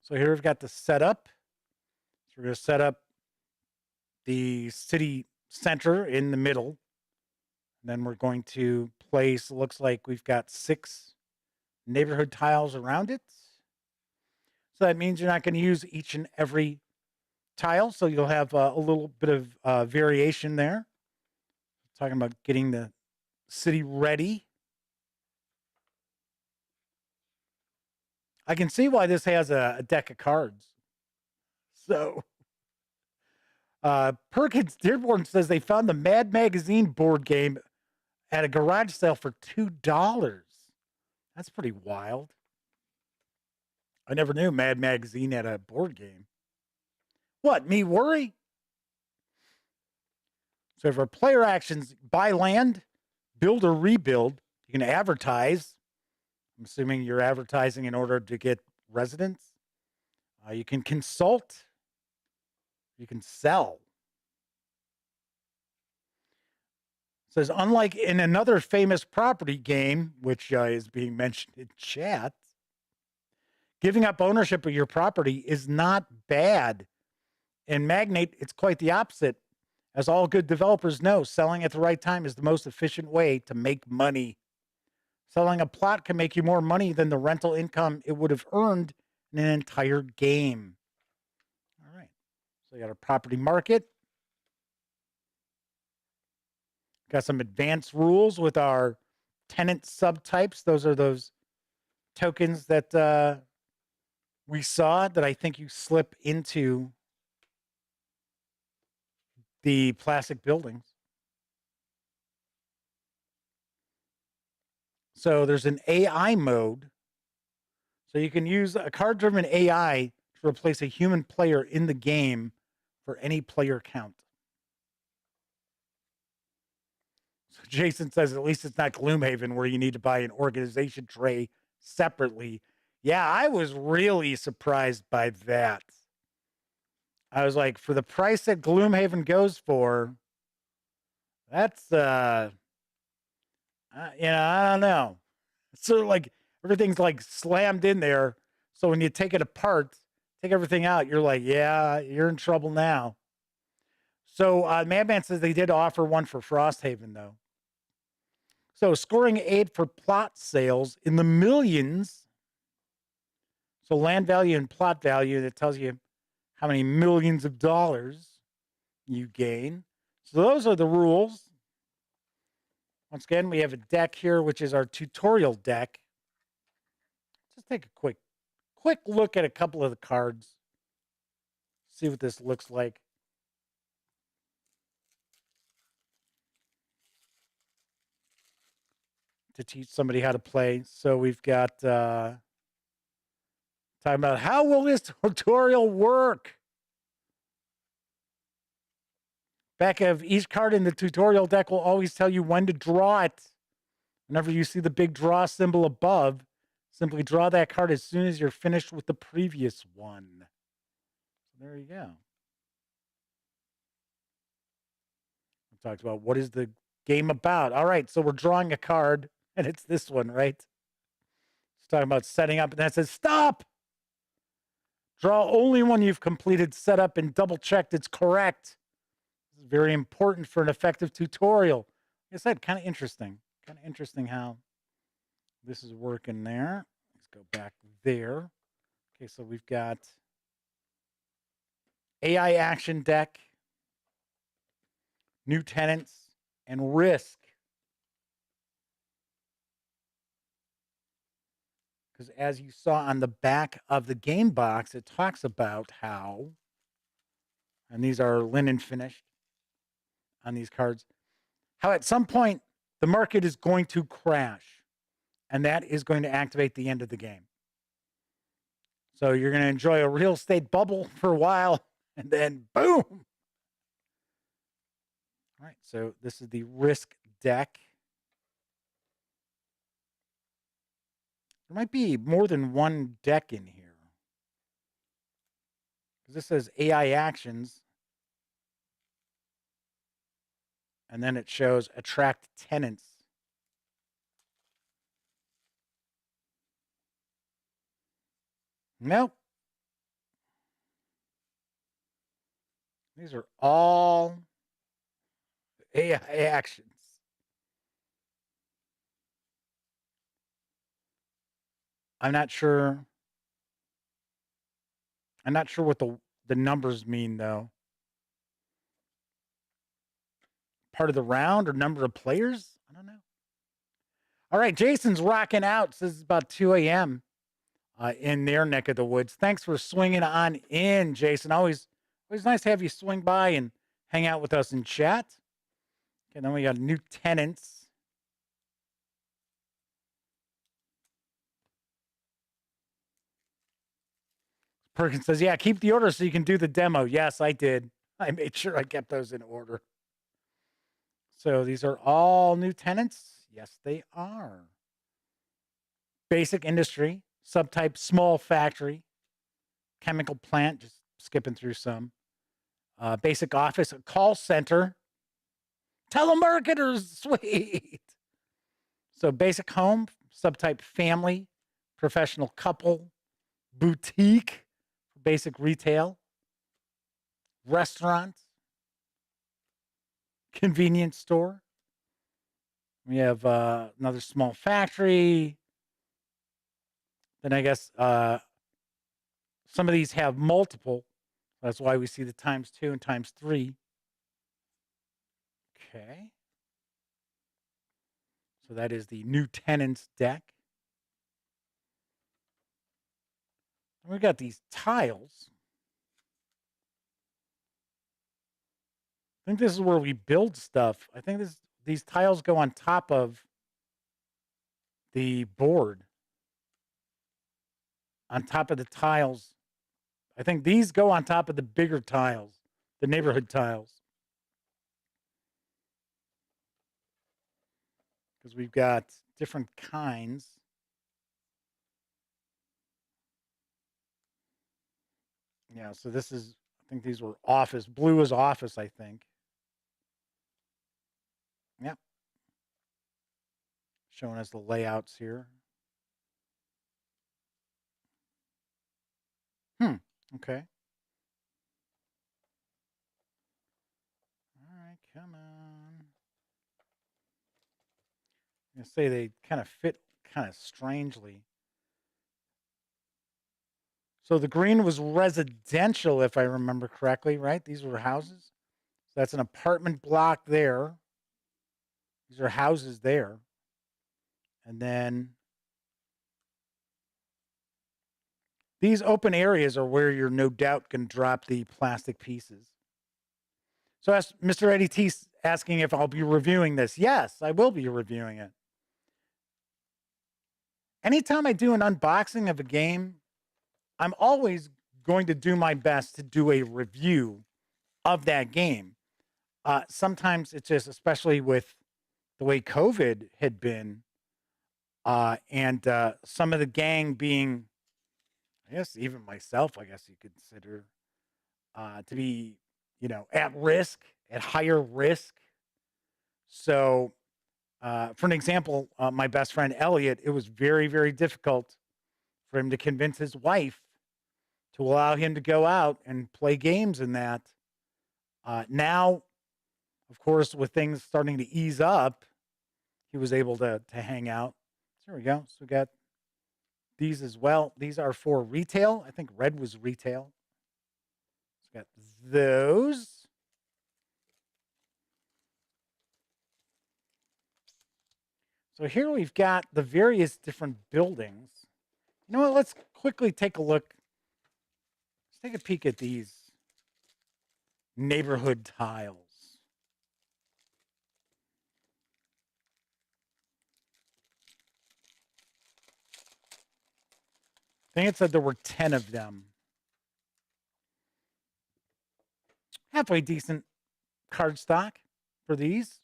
so here we've got the setup. So we're going to set up the city center in the middle. And then we're going to place, looks like we've got 6 neighborhood tiles around it. So that means you're not going to use each and every tile. So you'll have a little bit of variation there. Talking about getting the city ready. I can see why this has a deck of cards. So, Perkins Dearborn says they found the Mad Magazine board game at a garage sale for $2. That's pretty wild. I never knew Mad Magazine had a board game. What, me worry? So for player actions, buy land, build or rebuild. You can advertise. I'm assuming you're advertising in order to get residents. You can consult. You can sell. It says, unlike in another famous property game, which is being mentioned in chat, Giving up ownership of your property is not bad. In Magnate, it's quite the opposite. As all good developers know, selling at the right time is the most efficient way to make money. Selling a plot can make you more money than the rental income it would have earned in an entire game. All right. So we got a property market. Got some advanced rules with our tenant subtypes. Those are those tokens that we saw that I think you slip into the plastic buildings. So there's an AI mode. So you can use a card-driven AI to replace a human player in the game for any player count. So Jason says, at least it's not Gloomhaven where you need to buy an organization tray separately. Yeah, I was really surprised by that. I was like, for the price that Gloomhaven goes for, that's, I don't know. So like everything's like slammed in there. So when you take it apart, take everything out, you're like, yeah, you're in trouble now. So Madman says they did offer one for Frosthaven though. So scoring aid for plot sales in the millions. So land value and plot value, that tells you how many millions of dollars you gain. So those are the rules. Once again, we have a deck here, which is our tutorial deck. Just take a quick look at a couple of the cards. See what this looks like. To teach somebody how to play. So we've got talking about how will this tutorial work? Back of each card in the tutorial deck will always tell you when to draw it. Whenever you see the big draw symbol above, simply draw that card as soon as you're finished with the previous one. So there you go. We talked about what is the game about. All right, so we're drawing a card, and it's this one, right? It's talking about setting up, and that says, stop! Draw only when you've completed setup and double-checked it's correct. This is very important for an effective tutorial. Like I said, kind of interesting. Kind of interesting how this is working there. Let's go back there. Okay, so we've got AI action deck, new tenants, and risk. Because as you saw on the back of the game box, it talks about how, and these are linen finished on these cards, how at some point the market is going to crash, and that is going to activate the end of the game. So you're going to enjoy a real estate bubble for a while, and then boom. All right, so this is the risk deck. There might be more than one deck in here. Because this says AI actions. And then it shows attract tenants. Nope. These are all AI actions. I'm not sure what the numbers mean, though. Part of the round or number of players? I don't know. All right, Jason's rocking out. Says it's about 2 a.m. In their neck of the woods. Thanks for swinging on in, Jason. Always nice to have you swing by and hang out with us in chat. Okay, then we got new tenants. Perkins says, yeah, keep the order so you can do the demo. Yes, I did. I made sure I kept those in order. So these are all new tenants. Yes, they are. Basic industry, subtype small factory, chemical plant, just skipping through some. Basic office, a call center, telemarketers, sweet. So basic home, subtype family, professional couple, boutique, basic retail, restaurant, convenience store. We have another small factory. Then I guess some of these have multiple. That's why we see the ×2 and ×3. Okay. So that is the new tenants deck. And we got these tiles. I think this is where we build stuff. I think these tiles go on top of the board. On top of the tiles. I think these go on top of the bigger tiles, the neighborhood tiles. Because we've got different kinds. Yeah, so this is, I think these were office. Blue is office, I think. Yep. Showing us the layouts here. Okay. All right, come on. I'm going to say they kind of fit kind of strangely. So the green was residential, if I remember correctly, right? These were houses. So that's an apartment block there. These are houses there. And then these open areas are where you're no doubt going to drop the plastic pieces. So as Mr. Eddie T asking if I'll be reviewing this. Yes, I will be reviewing it. Anytime I do an unboxing of a game, I'm always going to do my best to do a review of that game. Sometimes it's just, especially with the way COVID had been, and some of the gang being, I guess even myself, I guess you could consider to be, at risk, at higher risk. So, for an example, my best friend Elliot, it was very, very difficult for him to convince his wife to allow him to go out and play games in that. Now, of course, with things starting to ease up, he was able to hang out. So there we go. So we got these as well. These are for retail. I think red was retail. So we got those. So here we've got the various different buildings. You know what? Let's quickly take a look. Let's take a peek at these neighborhood tiles. I think it said there were 10 of them. Halfway decent card stock for these.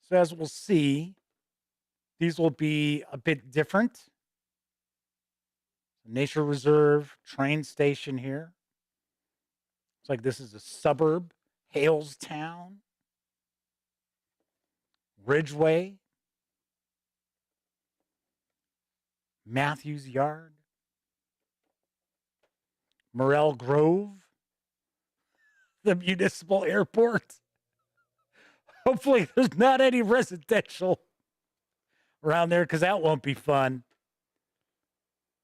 So as we'll see, these will be a bit different. Nature reserve, train station here. Looks like this is a suburb. Halestown. Ridgeway. Matthews Yard. Morel Grove. The municipal airport. Hopefully there's not any residential around there because that won't be fun.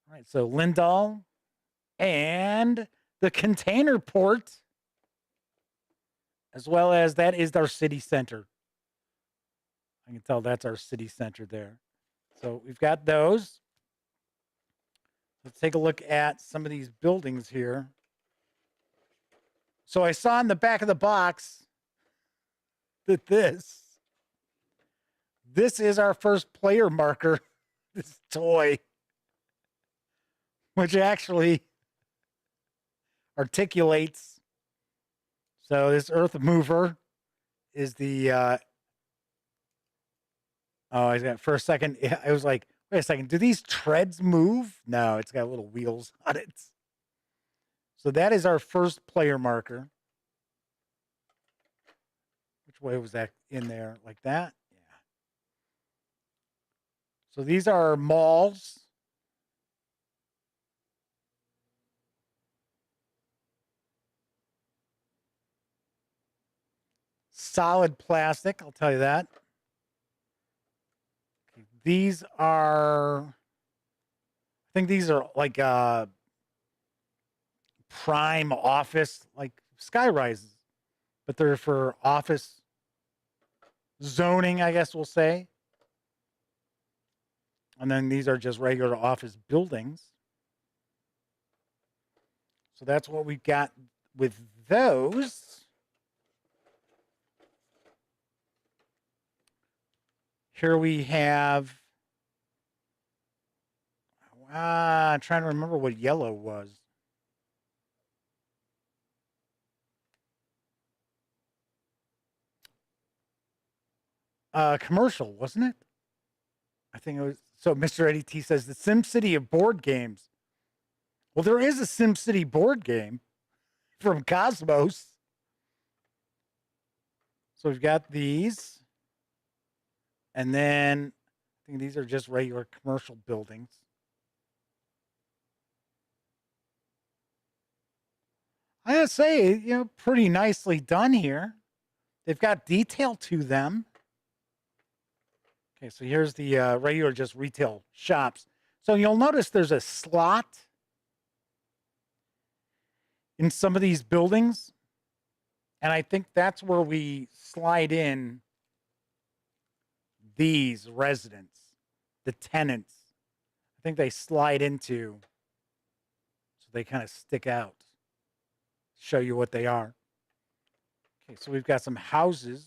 All right, so Lindahl and the container port, as well as that is our city center. I can tell that's our city center there. So we've got those. Let's take a look at some of these buildings here. So I saw in the back of the box that this is our first player marker, this toy, which actually articulates. So this earth mover is the, I got for a second, I was like, wait a second, do these treads move? No, it's got little wheels on it. So that is our first player marker. Which way was that in there? Like that? Yeah. So these are malls. solid plastic, I'll tell you that. These are, I think these are like prime office, like sky rises, but they're for office zoning, I guess we'll say. And then these are just regular office buildings. So that's what we've got with those. Here we have, I'm trying to remember what yellow was. Commercial, wasn't it? I think it was. So Mr. Eddie T says the SimCity of board games. Well, there is a SimCity board game from Cosmos. So we've got these. And then I think these are just regular commercial buildings. I gotta say, you know, pretty nicely done here. They've got detail to them. Okay, so here's the regular just retail shops. So you'll notice there's a slot in some of these buildings. And I think that's where we slide in these residents, the tenants. I think they slide into, so they kind of stick out, show you what they are. Okay, so we've got some houses.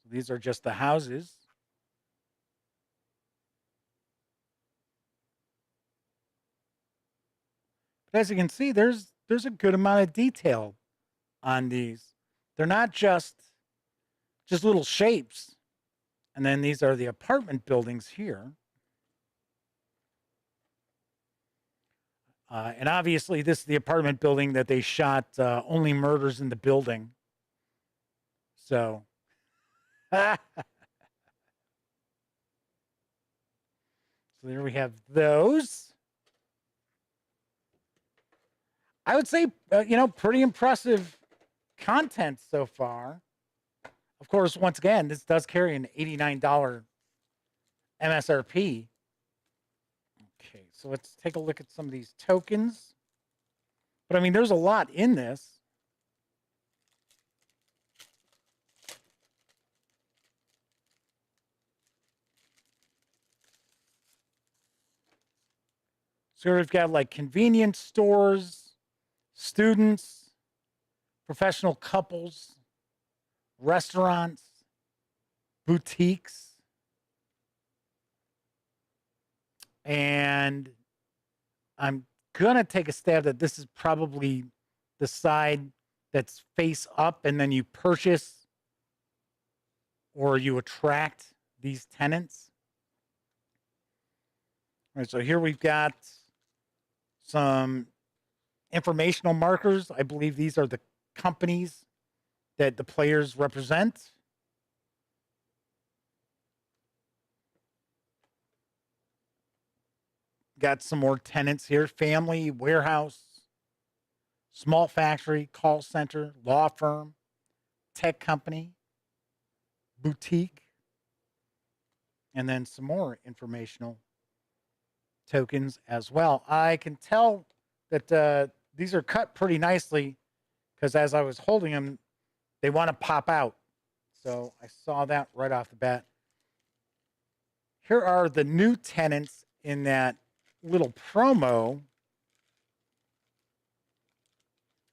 These are just the houses. But as you can see, there's a good amount of detail on these. They're not just little shapes. And then these are the apartment buildings here. And obviously, this is the apartment building that they shot Only Murders in the Building. So, so there we have those. I would say, you know, pretty impressive content so far. Of course, once again, this does carry an $89 MSRP. Okay, so let's take a look at some of these tokens. But I mean, there's a lot in this. So here we've got like convenience stores, students, professional couples, restaurants, boutiques, and I'm going to take a stab that this is probably the side that's face up, and then you purchase or you attract these tenants. All right, so here we've got some informational markers. I believe these are the companies that the players represent. Got some more tenants here: family, warehouse, small factory, call center, law firm, tech company, boutique, and then some more informational tokens as well. I can tell that these are cut pretty nicely because as I was holding them, they want to pop out. So I saw that right off the bat. Here are the new tenants in that little promo.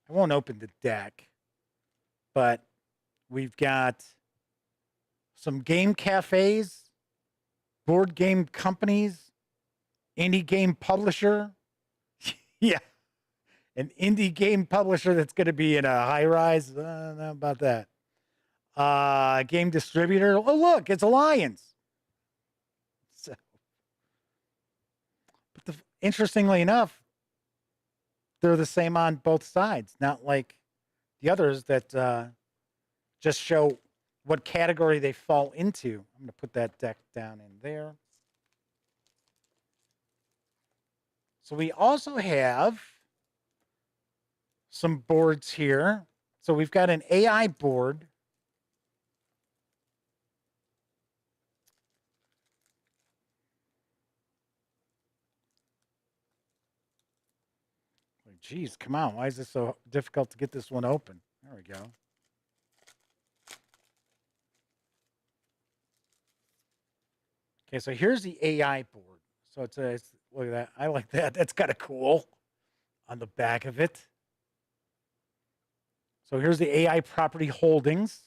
I won't open the deck, but we've got some game cafes, board game companies, indie game publisher. Yeah. An indie game publisher that's going to be in a high rise. I don't know about that. Game distributor. Oh, look, it's Alliance. So, but interestingly enough, they're the same on both sides, not like the others that just show what category they fall into. I'm going to put that deck down in there. So we also have some boards here. So we've got an AI board. Geez, come on. Why is this so difficult to get this one open? There we go. Okay, so here's the AI board. So it's look at that. I like that. That's kind of cool on the back of it. So here's the AI property holdings.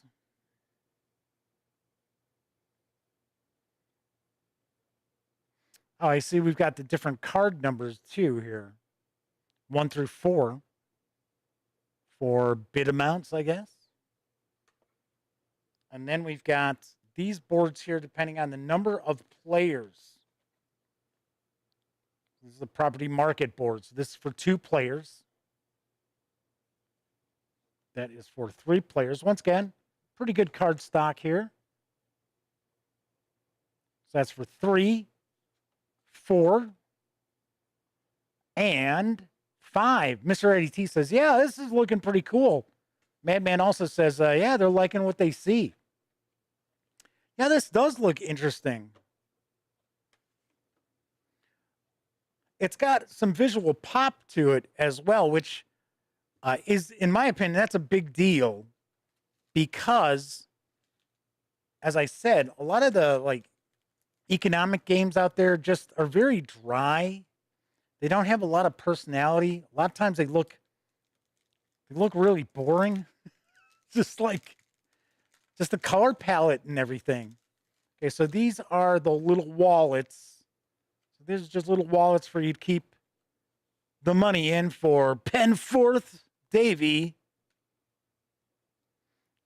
Oh, I see we've got the different card numbers too here. 1 through 4 for bid amounts, I guess. And then we've got these boards here depending on the number of players. This is the property market board. So this is for 2 players. That is for 3 players. Once again, pretty good card stock here. So that's for 3, 4, and 5. Mr. ADT says, yeah, this is looking pretty cool. Madman also says, yeah, they're liking what they see. Yeah, this does look interesting. It's got some visual pop to it as well, which is, in my opinion, that's a big deal because, as I said, a lot of the economic games out there just are very dry. They don't have a lot of personality. A lot of times they look really boring. just the color palette and everything. Okay, so these are the little wallets. So these are just little wallets for you to keep the money in for Penforth, Davy,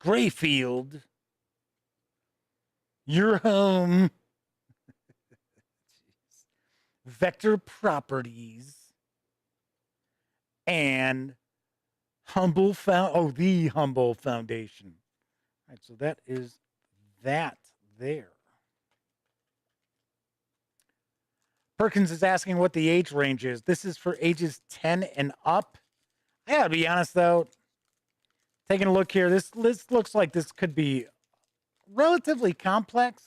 Grayfield, Your Home, Vector Properties, and the Humble Foundation. All right, so that is that there. Perkins is asking what the age range is. This is for ages 10 and up. I gotta be honest though, taking a look here, this looks like this could be relatively complex.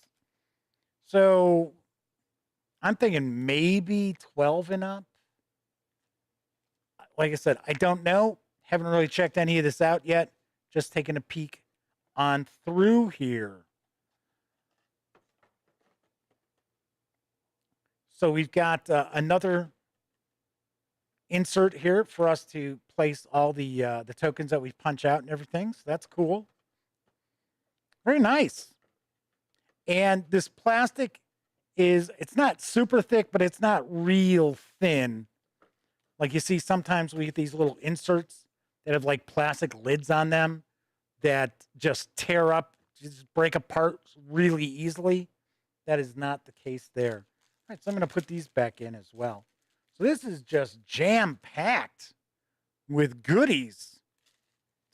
So I'm thinking maybe 12 and up. Like I said, I don't know. Haven't really checked any of this out yet. Just taking a peek on through here. So we've got another insert here for us to place all the tokens that we punch out and everything. So that's cool. Very nice. And this plastic it's not super thick, but it's not real thin. Like you see, sometimes we get these little inserts that have like plastic lids on them that just tear up, just break apart really easily. That is not the case there. All right, so I'm going to put these back in as well. So this is just jam-packed with goodies.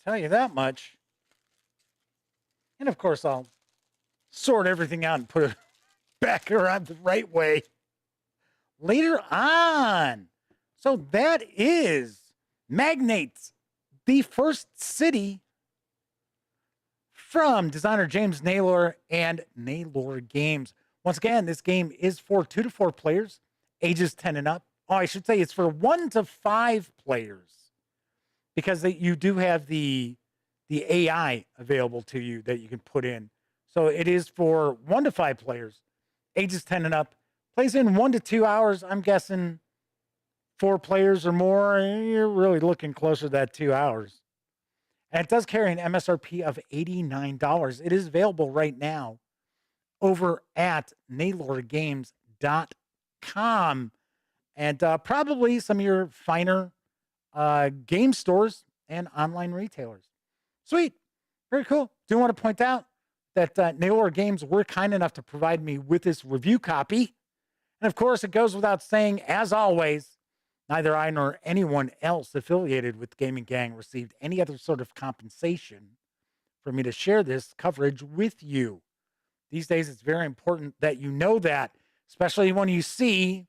Tell you that much. And of course, I'll sort everything out and put it back around the right way later on. So that is Magnate, the first city from designer James Naylor and Naylor Games. Once again, this game is for 2 to 4 players, ages 10 and up. Oh, I should say it's for 1 to 5 players because you do have the AI available to you that you can put in. So it is for 1 to 5 players, ages 10 and up. Plays in 1 to 2 hours. I'm guessing 4 players or more, you're really looking closer to that 2 hours. And it does carry an MSRP of $89. It is available right now over at NaylorGames.com and probably some of your finer game stores and online retailers. Sweet. Very cool. Do want to point out that Naylor Games were kind enough to provide me with this review copy. And of course, it goes without saying, as always, neither I nor anyone else affiliated with Gaming Gang received any other sort of compensation for me to share this coverage with you. These days, it's very important that you know that, especially when you see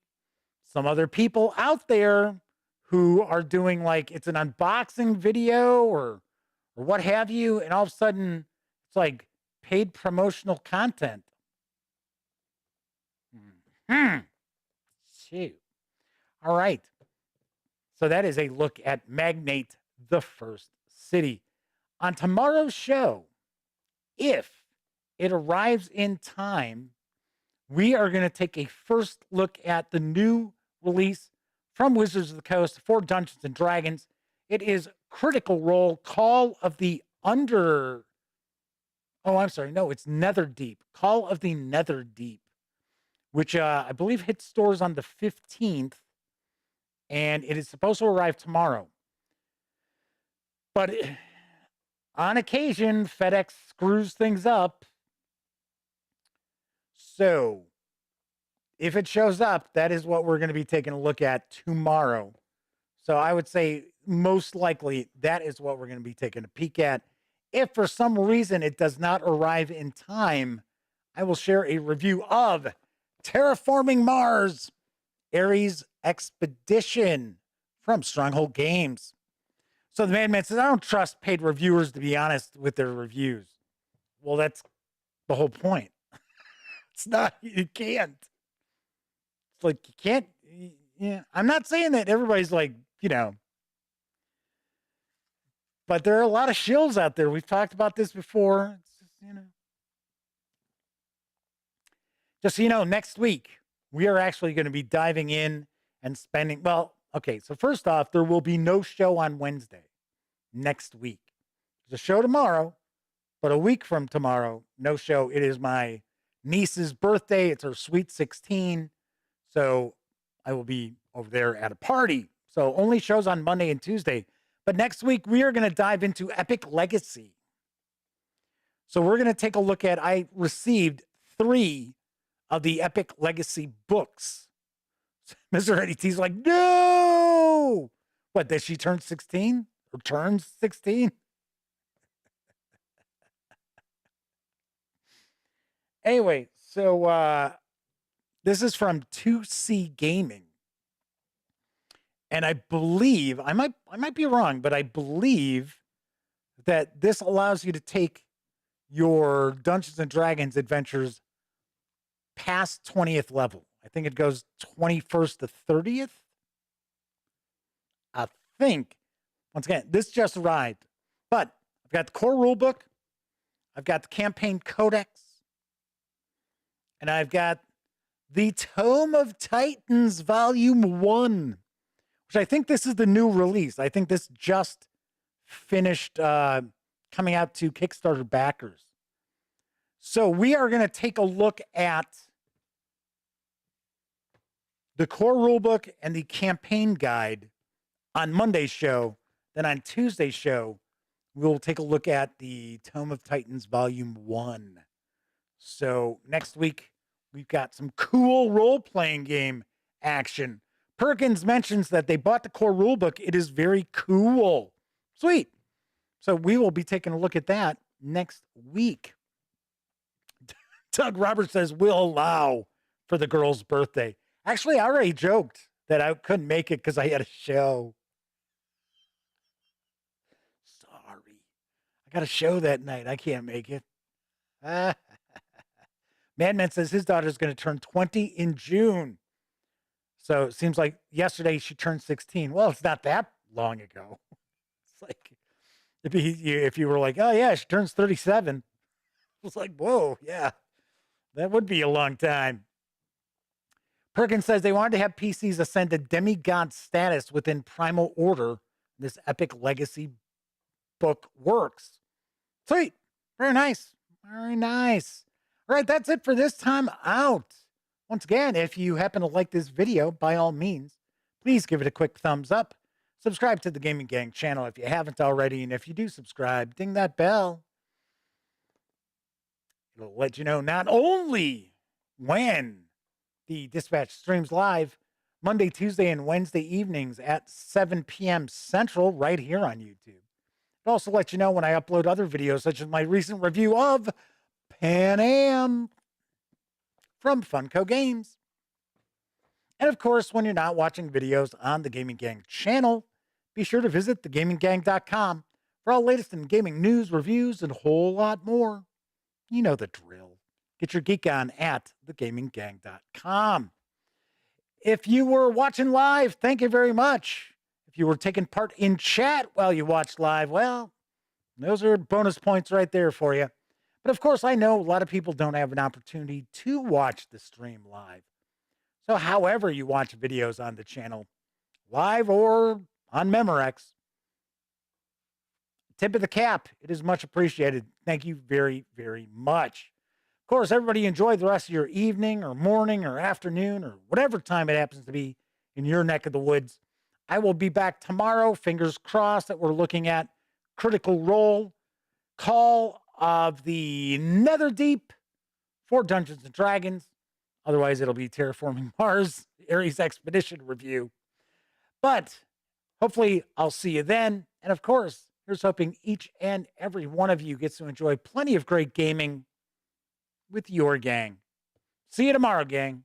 some other people out there who are doing like it's an unboxing video or or what have you, and all of a sudden it's like paid promotional content. Shoot. All right. So that is a look at Magnate, the First City. On tomorrow's show, if it arrives in time, we are going to take a first look at the new release from Wizards of the Coast for Dungeons and Dragons. It is Critical Role Call of the Under. Oh, I'm sorry. No, it's Netherdeep. Call of the Netherdeep, which I believe hits stores on the 15th, and it is supposed to arrive tomorrow. But on occasion, FedEx screws things up. So if it shows up, that is what we're going to be taking a look at tomorrow. So I would say most likely that is what we're going to be taking a peek at. If for some reason it does not arrive in time, I will share a review of Terraforming Mars, Ares Expedition from Stronghold Games. So the Madman says, I don't trust paid reviewers, to be honest, with their reviews. Well, that's the whole point. It's not, you can't. It's like, you can't, yeah. I'm not saying that everybody's like, but there are a lot of shills out there. We've talked about this before. It's just, just so you know, next week, we are actually going to be diving in and spending, well, okay, so first off, there will be no show on Wednesday next week. There's a show tomorrow, but a week from tomorrow, no show. It is my niece's birthday. It's her sweet 16. So I will be over there at a party. So only shows on Monday and Tuesday. But next week, we are going to dive into Epic Legacy. So we're going to take a look at, I received 3 of the Epic Legacy books. Mr. Eddie T's like, no! What, did she turn 16? Or turns 16? Anyway, so this is from 2C Gaming. And I believe, I might be wrong, but I believe that this allows you to take your Dungeons and Dragons adventures past 20th level. I think it goes 21st to 30th. I think. Once again, this just arrived. But I've got the core rulebook. I've got the campaign codex. And I've got the Tome of Titans Volume 1, which I think this is the new release. I think this just finished coming out to Kickstarter backers. So we are going to take a look at the core rulebook and the campaign guide on Monday's show. Then on Tuesday's show, we'll take a look at the Tome of Titans Volume 1. So next week, we've got some cool role-playing game action. Perkins mentions that they bought the core rulebook. It is very cool. Sweet. So we will be taking a look at that next week. Doug Roberts says, we'll allow for the girl's birthday. Actually, I already joked that I couldn't make it because I had a show. Sorry. I got a show that night. I can't make it. Madman says his daughter's going to turn 20 in June. So it seems like yesterday she turned 16. Well, it's not that long ago. It's like if you were like, oh, yeah, she turns 37. It's like, whoa, yeah, that would be a long time. Perkins says they wanted to have PCs ascend to demigod status within Primal Order. This Epic Legacy book works. Sweet. Very nice. Very nice. All right, that's it for this time out. Once again, if you happen to like this video, by all means, please give it a quick thumbs up. Subscribe to the Gaming Gang channel if you haven't already. And if you do subscribe, ding that bell. It'll let you know not only when the Dispatch streams live Monday, Tuesday, and Wednesday evenings at 7 p.m. Central right here on YouTube. It'll also let you know when I upload other videos, such as my recent review of Pan Am from Funko Games. And of course, when you're not watching videos on the Gaming Gang channel, be sure to visit thegaminggang.com For all the latest in gaming news, reviews, and a whole lot more. You know the drill. Get your geek on at thegaminggang.com. If you were watching live, thank you very much. If you were taking part in chat while you watched live, well, those are bonus points right there for you. But of course, I know a lot of people don't have an opportunity to watch the stream live. So however you watch videos on the channel, live or on Memorex, tip of the cap, it is much appreciated. Thank you very, very much. Of course, everybody enjoy the rest of your evening or morning or afternoon or whatever time it happens to be in your neck of the woods. I will be back tomorrow. Fingers crossed that we're looking at Critical Role, Call of the Netherdeep for Dungeons and Dragons. Otherwise, it'll be Terraforming Mars, Ares Expedition review. But hopefully, I'll see you then. And of course, here's hoping each and every one of you gets to enjoy plenty of great gaming with your gang. See you tomorrow, gang.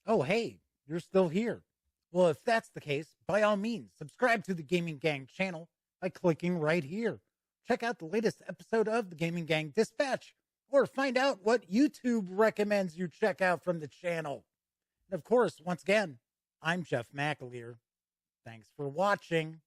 Oh, hey, you're still here. Well, if that's the case, by all means, subscribe to the Gaming Gang channel by clicking right here. Check out the latest episode of the Gaming Gang Dispatch, or find out what YouTube recommends you check out from the channel. And of course, once again, I'm Jeff McAleer. Thanks for watching.